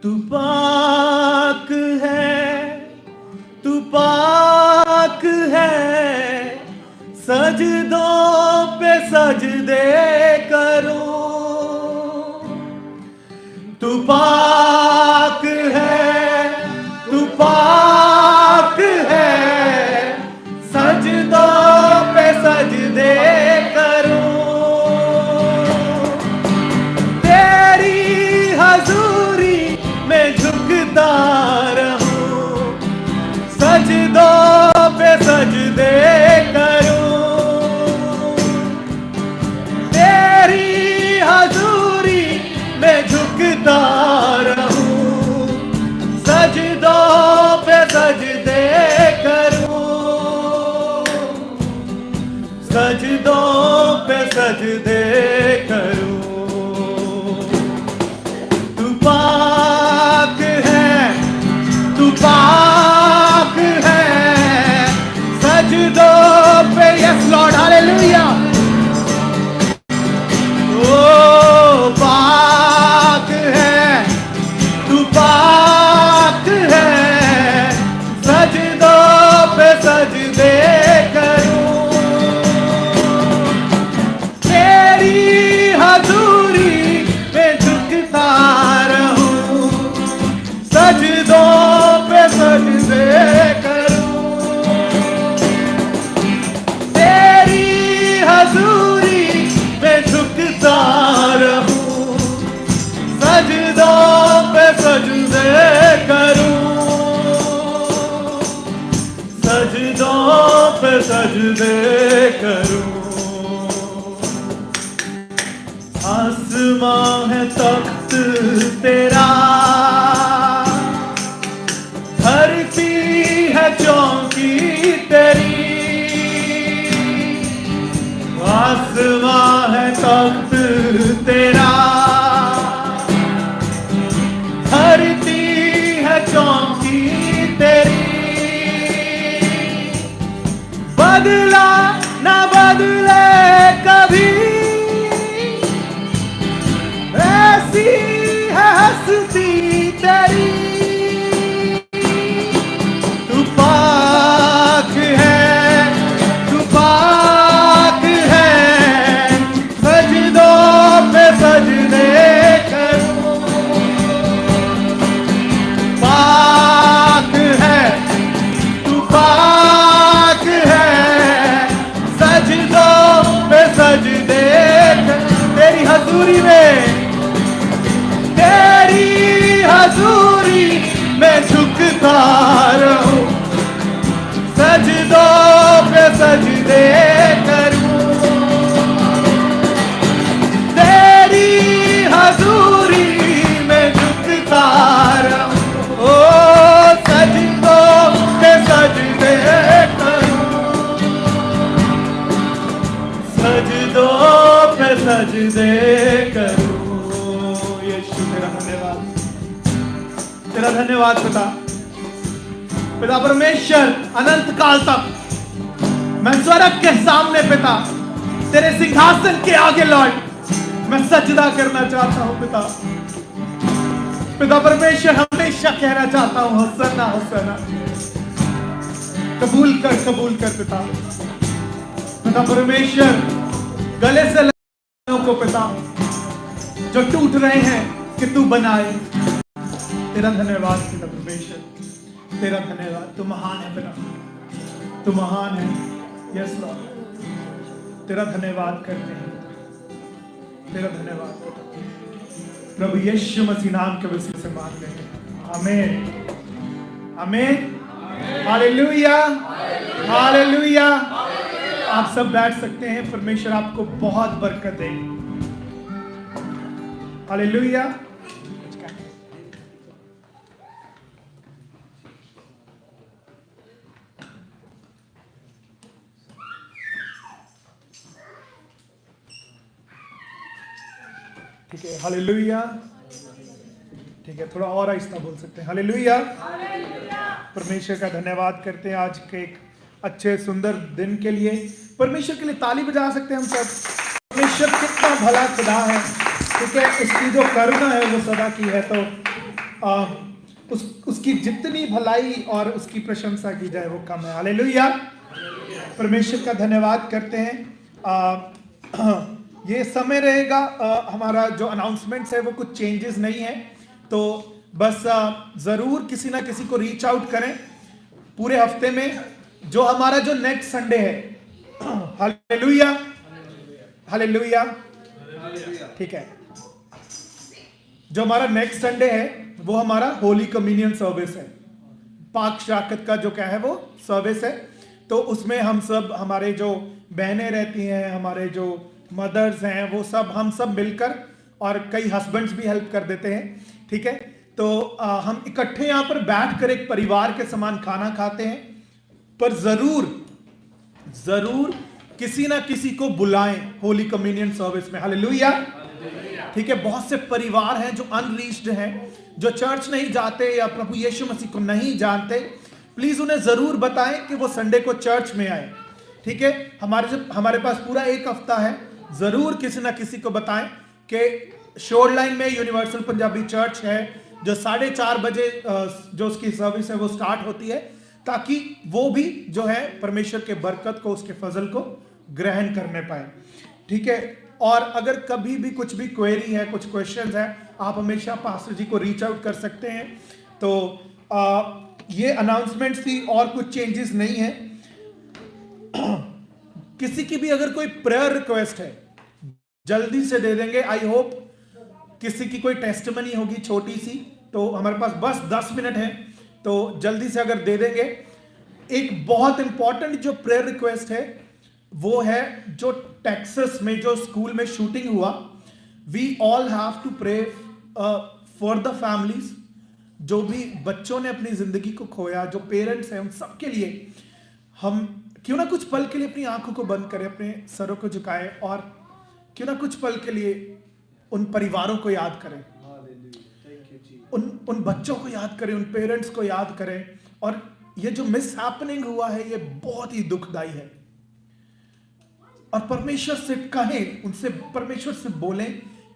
तू पाक है, तू पाक है, सजदों पे सजदे करूं। तू पाक है, तू पाक है, सजदों पे सजदे करूं। तेरी हजूरी में झुकता रहूं, सजदों पे सजदे करूं। तेरी हजूरी में झुकता रहूं, सजदों पे सजदे करूं। सजदों पे सजदे करूं। तू पाक है, तू पाक है, सजदों पे। Yes Lord, hallelujah. ओ पाक है, तू पाक है, सजदों पे सजदे करूं। तेरी हजूरी में झुकता रहूं, सजदों पे सजदे करूं। तेरी हजूरी में झुकता रहूं, सजदों पे सजदे करूं। सजदों पे सजदे करूं। आसमां है तख्त तेरा, धरती है चौकी तेरी। आसमां है तख्त तेरा, धरती है चौकी तेरी। बदला ना बदले कभी, ऐसी है हस्ती तेरी। तू पाक है, तू पाक है, सजदों पे सजदे करूं। पाक है, तू पाक है, सजदों पे सजदे करूं। तेरी हजूरी में, तेरी हजूरी में झुकता रहूं, सजदों पे सजदे करूं। तेरी हजूरी में झुकता रहूं, ओ सजदों पे सजदे करूं। सजदों पे सजदे करूं। यीशु तेरा धन्यवाद, तेरा धन्यवाद पिता। पिता परमेश्वर, अनंत काल तक मैं स्वर्ग के सामने पिता, तेरे सिंहासन के आगे लॉर्ड मैं सजदा करना चाहता हूं पिता। पिता परमेश्वर, हमेशा कहना चाहता हूं होसन्ना होसन्ना। कबूल कर पिता। पिता परमेश्वर, गले से लोगों को पिता जो टूट रहे हैं कि तू बनाए। तेरा धन्यवाद पिता परमेश्वर, तेरा धन्यवाद। तू महान है पिता, तू महान है। यस लॉर्ड, तेरा धन्यवाद करते हैं, तेरा धन्यवाद प्रभु यीशु मसीह नाम के वसीले से मांग रहे हैं। आमीन, आमीन, हालेलुया, हालेलुया। आप सब बैठ सकते हैं। परमेश्वर आपको बहुत बरकत दे। हालेलुया। ठीक है, हालेलुया। ठीक है, थोड़ा और आहिस्ता बोल सकते हैं। हालेलुया। परमेश्वर का धन्यवाद करते हैं आज के एक अच्छे सुंदर दिन के लिए। परमेश्वर के लिए ताली बजा सकते हैं हम सब। परमेश्वर कितना भला खुदा है, ठीक है। उसकी जो करुणा है वो सदा की है। तो उसकी जितनी भलाई और उसकी प्रशंसा की जाए वो कम है। हालेलुया। परमेश्वर का धन्यवाद करते हैं। ये समय रहेगा, हमारा जो अनाउंसमेंट्स है वो कुछ चेंजेस नहीं है, तो बस जरूर किसी ना किसी को रीच आउट करें पूरे हफ्ते में। जो हमारा जो नेक्स्ट संडे है, हालेलुया हालेलुया, ठीक है, जो हमारा नेक्स्ट संडे है वो हमारा होली कम्युनियन सर्विस है, पाक शाकत का जो क्या है वो सर्विस है। तो उसमें हम सब, हमारे जो बहनें रहती हैं, हमारे जो मदर्स हैं, वो सब, हम सब मिलकर, और कई हस्बैंड्स भी हेल्प कर देते हैं, ठीक है। तो हम इकट्ठे यहाँ पर बैठकर एक परिवार के समान खाना खाते हैं, पर जरूर किसी ना किसी को बुलाएं होली कम्युनियन सर्विस में। हालेलुया, ठीक है। बहुत से परिवार हैं जो अनरीच्ड हैं, जो चर्च नहीं जाते या प्रभु यीशु मसीह को नहीं जानते। प्लीज उन्हें जरूर बताएं कि वो संडे को चर्च में आए, ठीक है। हमारे पास पूरा एक हफ्ता है, जरूर किसी ना किसी को बताएं कि शोर लाइन में यूनिवर्सल पंजाबी चर्च है, जो 4:30 बजे जो उसकी सर्विस है वो स्टार्ट होती है, ताकि वो भी जो है परमेश्वर के बरकत को, उसके फजल को ग्रहण करने पाए, ठीक है। और अगर कभी भी कुछ भी क्वेरी है, कुछ क्वेश्चंस है, आप हमेशा पास्टर जी को रीच आउट कर सकते हैं। तो ये अनाउंसमेंट्स थी, और कुछ चेंजेस नहीं है। किसी की भी अगर कोई प्रेयर रिक्वेस्ट है जल्दी से दे देंगे। आई होप किसी की कोई टेस्टिमनी होगी छोटी सी, तो हमारे पास बस 10 मिनट है, तो जल्दी से अगर दे देंगे। एक बहुत इंपॉर्टेंट जो प्रेयर रिक्वेस्ट है वो है, जो टेक्सास में जो स्कूल में शूटिंग हुआ, we all have to pray for the families. जो भी बच्चों ने अपनी जिंदगी को खोया, जो पेरेंट्स हैं, उन सब के लिए हम क्यों ना कुछ पल के लिए अपनी आंखों को बंद करें, अपने सरों को झुकाएं, और क्यों ना कुछ पल के लिए उन परिवारों को याद करें, उन बच्चों को याद करें, उन पेरेंट्स को याद करें। और ये जो मिस हैपनिंग हुआ है ये बहुत ही दुखदाई है, और परमेश्वर से कहें, उनसे परमेश्वर से बोलें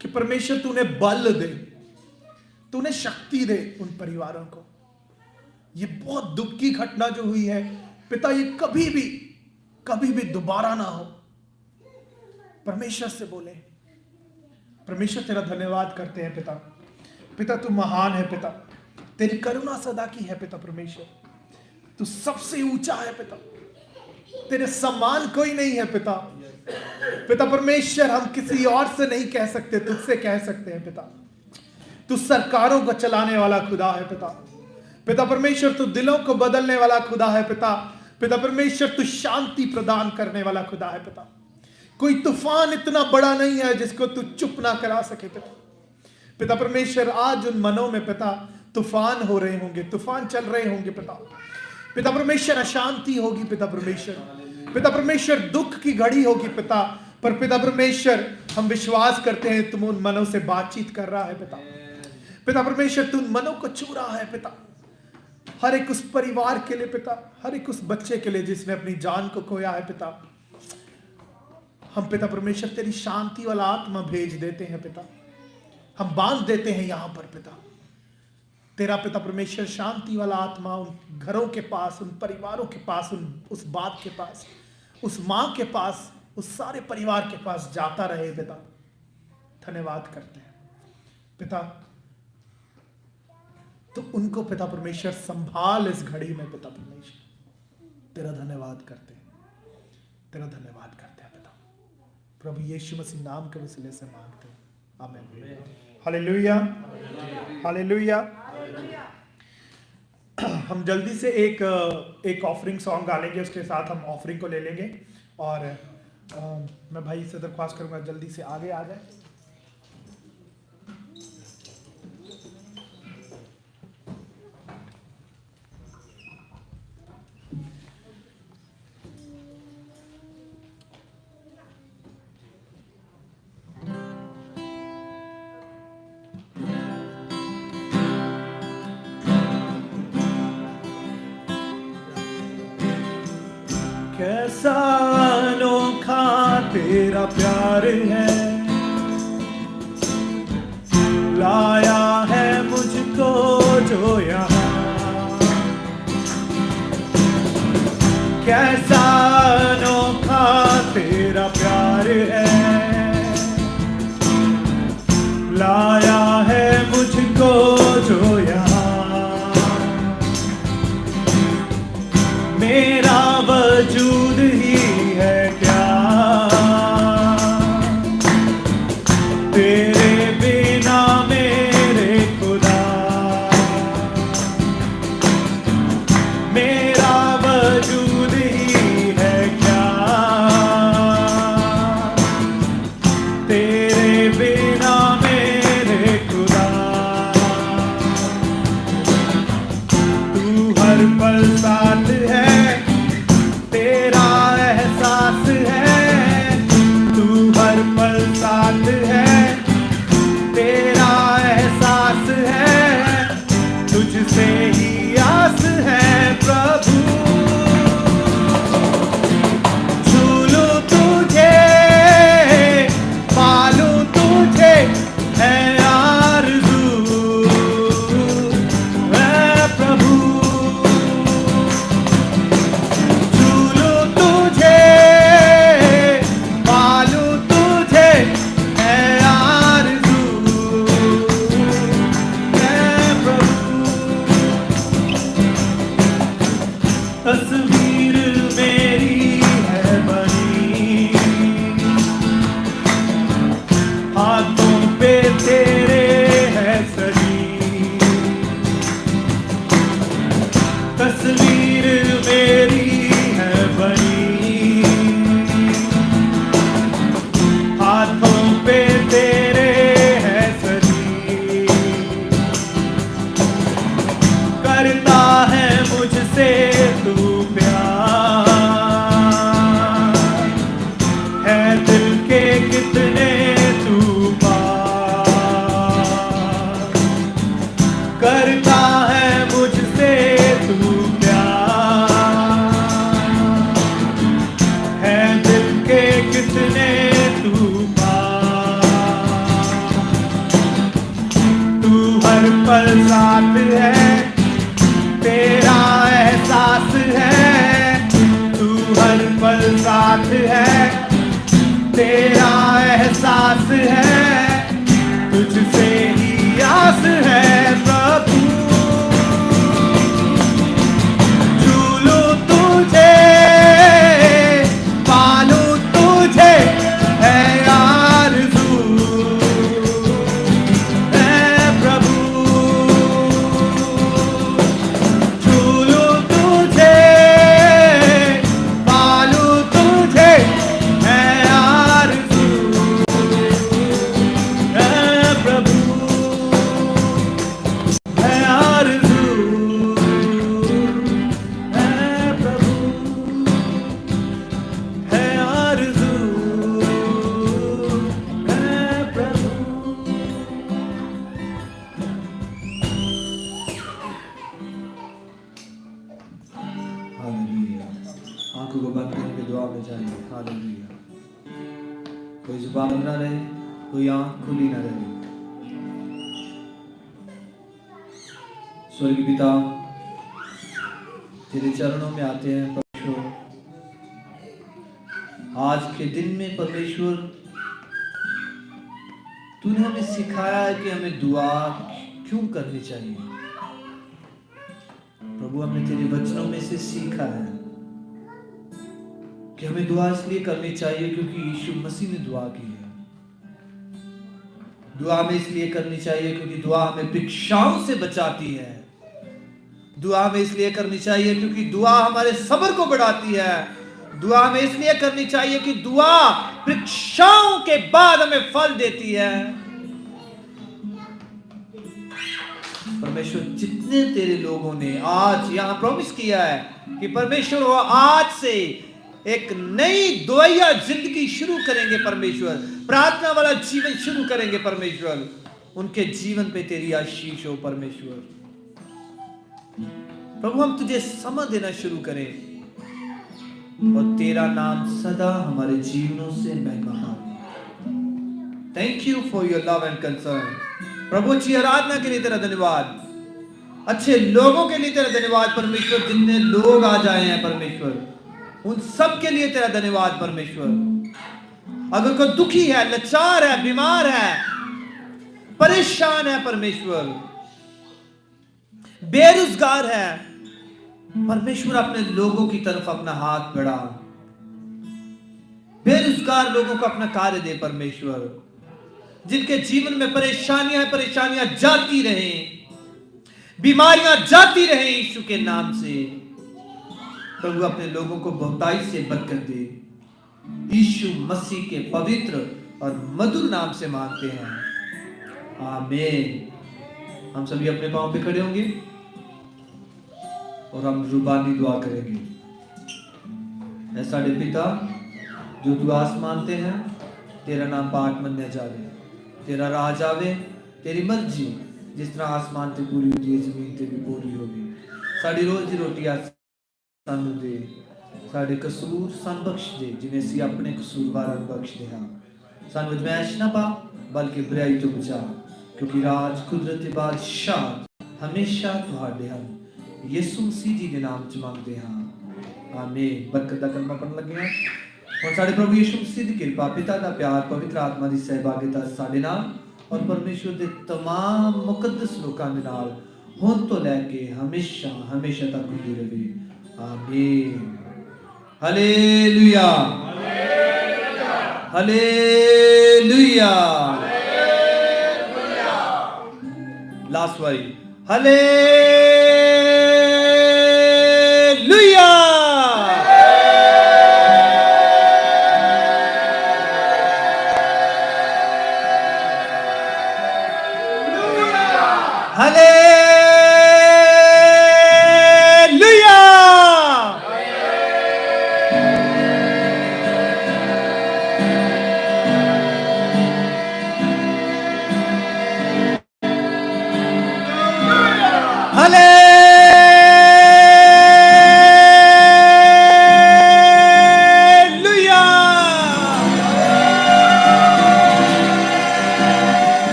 कि परमेश्वर तूने बल दे, तूने शक्ति दे उन परिवारों को। ये बहुत दुख की घटना जो हुई है पिता, ये कभी भी दोबारा ना हो। परमेश्वर से बोले। परमेश्वर तेरा धन्यवाद करते हैं पिता। पिता तू महान है पिता, तेरी करुणा सदा की है पिता। परमेश्वर तू सबसे ऊंचा है पिता, तेरे समान कोई नहीं है पिता। पिता परमेश्वर, हम किसी और से नहीं कह सकते, तुझसे कह सकते हैं पिता। तू सरकारों को चलाने वाला खुदा है पिता। पिता परमेश्वर तू दिलों को बदलने वाला खुदा है पिता। पिता परमेश्वर तू शांति प्रदान करने वाला खुदा है पिता। कोई तूफान इतना बड़ा नहीं है जिसको तू चुप ना करा सके पिता। पिता परमेश्वर आज उन मनों में पिता तूफान हो रहे होंगे, तूफान चल रहे होंगे पिता। पिता परमेश्वर अशांति होगी पिता परमेश्वर। पिता परमेश्वर दुख की घड़ी होगी पिता, पर पिता परमेश्वर हम विश्वास करते हैं तुम उन मनों से बातचीत कर रहा है पिता। पिता परमेश्वर तू उन मनों को छू रहा है पिता, हर एक उस परिवार के लिए पिता, हर एक उस बच्चे के लिए जिसने अपनी जान को खोया है पिता। हम पिता परमेश्वर तेरी शांति वाला आत्मा भेज देते हैं पिता, हम बांध देते हैं यहां पर पिता। तेरा पिता परमेश्वर शांति वाला आत्मा उन घरों के पास, उन परिवारों के पास, उस बाप के पास, उस माँ के पास, उस सारे परिवार के पास जाता रहे पिता। धन्यवाद करते हैं पिता, तो उनको पिता परमेश्वर संभाल इस घड़ी में पिता परमेश्वर। तेरा धन्यवाद करते हैं, तेरा धन्यवाद करते हैं पिता। प्रभु यीशु मसीह नाम के वसीले से मांगते हैं, आमीन। Hallelujah hallelujah. हम जल्दी से एक ऑफरिंग सॉन्ग गा लेंगे, उसके साथ हम ऑफरिंग को ले लेंगे। और मैं भाई से दरख्वास्त करूंगा जल्दी से आगे आ जाए। कैसा अनोखा तेरा प्यार है, लाया है मुझको कैसा अनोखा तेरा प्यार है, लाया है मुझको जो यहाँ, मेरा वजूद ही है क्या तेरे बिना मेरे खुदा, मेरा वजूद ही है क्या तेरे बिना मेरे खुदा, तू हर पल साथ है, तेरा एहसास है, तू हर पल साथ है, तेरा एहसास है, तुझसे ही आस है प्रभु, झूलूं तुझे पालूं तुझे है आरज़ू है प्रभु, झूलूं तुझे पालूं तुझे है आरज़ू है प्रभु, तस्वीर मेरी है बनी, हाथों पे तेरे है सजी, तस्वीर मेरी है बनी, हाथों पे तेरे है सजी, करता है मुझसे तू प्यार, है दिल के कितने तू पार, करता है मुझसे तू प्यार, है दिल के कितने तू पार, तू हर पल साथ है, तेरा एहसास है, तू हर पल साथ है, तेरा एहसास है, तुझसे ही आस है प्रभु, झूलूं तुझे पालूं तुझे है आरज़ू है प्रभु, झूलूं तुझे पालूं तुझे है आरज़ू है प्रभु, है आरज़ू है प्रभु, है आरज़ू है प्रभु। हालेलुया। आंखों को बंद करके दुआ में जाइए। हालेलुया। कोई जुबान बंद ना रहे, कोई आंख खुली ना रहे। स्वर्गीय पिता, तेरे चरणों में आते हैं परमेश्वर, आज के दिन में परमेश्वर तूने हमें सिखाया है कि हमें दुआ क्यों करनी चाहिए। प्रभु, हमने तेरे वचनों में से सीखा है कि हमें दुआ इसलिए करनी चाहिए क्योंकि यीशु मसीह ने दुआ की है। दुआ हमें इसलिए करनी चाहिए क्योंकि दुआ हमें परीक्षाओं से बचाती है। दुआ हमें इसलिए करनी चाहिए क्योंकि दुआ हमारे सब्र को बढ़ाती है। दुआ हमें इसलिए करनी चाहिए कि दुआ परीक्षाओं के बाद हमें फल देती है। परमेश्वर, जितने तेरे लोगों ने आज यहां प्रॉमिस किया है कि परमेश्वर वो आज से एक नई दुआया जिंदगी शुरू करेंगे, परमेश्वर प्रार्थना वाला जीवन शुरू करेंगे, परमेश्वर उनके जीवन पे तेरी आशीष हो। परमेश्वर प्रभु, हम तुझे समय देना शुरू करें और तेरा नाम सदा हमारे जीवनों से महिमा पाए। Thank you for your love and concern. प्रभु, अच्छी आराधना के लिए तेरा धन्यवाद, अच्छे लोगों के लिए तेरा धन्यवाद परमेश्वर, जितने लोग आ जाए हैं परमेश्वर उन सब के लिए तेरा धन्यवाद परमेश्वर। अगर कोई दुखी है, लाचार है, बीमार है, परेशान है परमेश्वर, बेरोजगार है, परमेश्वर अपने लोगों की तरफ अपना हाथ बढ़ा, बेरोजगार लोगों को अपना कार्य दे परमेश्वर। जिनके जीवन में परेशानियां जाती रहें, बीमारियां जाती रहें, यीशु के नाम से प्रभु अपने लोगों को बहुताई से बरकत दे। यीशु मसीह के पवित्र और मधुर नाम से मांगते हैं, आमीन। हम सभी अपने पांव पे खड़े होंगे और हम जुबानी दुआ करेंगे। ऐ साडे पिता जो तू आसमानते हैं, तेरा नाम पाक मन्या जावे, तेरा राज आवे, तेरी मर्जी जिस तरह आसमान ते पूरी होती है जमीन ते भी पूरी होगी। साडी रोज दी रोटी आज सानू दे, साडे कसूर सान बख्श दे जिवें असीं अपने कसूरवारां नूं बख्शदे हां। सानू अजमैश ना पा बल्कि बुराई तो बचा, क्योंकि राज कुदरत ते बादशाह हमेशा तुहाडे हन। यीशु मसीह जी दे नाम च मंगदे हां, आमीन। बरकत दा कलमा पढ़न लगे हां। और साडे प्रभु यीशु मसीह दी कृपा, पिता दा प्यार, पवित्र आत्मा दी सहभागिता साडे नाल और परमेश्वर दे तमाम मुकद्दस लोकां दे नाल हुण तो लैके हमेशा हमेशा तक हुंदी रहे, आमीन। हालेलुया, हालेलुया, लास्ट वाली हालेलुया।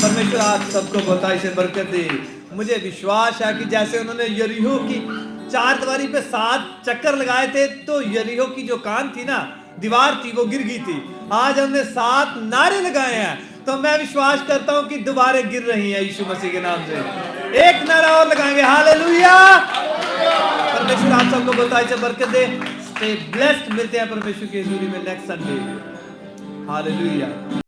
परमेश्वर आप सबको बहुताई से बरकत दे। मुझे विश्वास है कि जैसे उन्होंने यरीहो की चारदीवारी पे 7 चक्कर लगाए थे तो यरीहो की जो कान थी ना, दीवार थी, वो गिर गई थी। आज हमने 7 नारे लगाए हैं तो मैं विश्वास करता हूं कि दीवारें गिर रही हैं यीशु मसीह के नाम से। एक नारा और लगाएंगे, हालेलुया। परमेश्वर आप सबको बहुताई से बरकत दे। Stay blessed. मिलते हैं परमेश्वर की हजूरी में नेक्स्ट संडे। हालेलुया।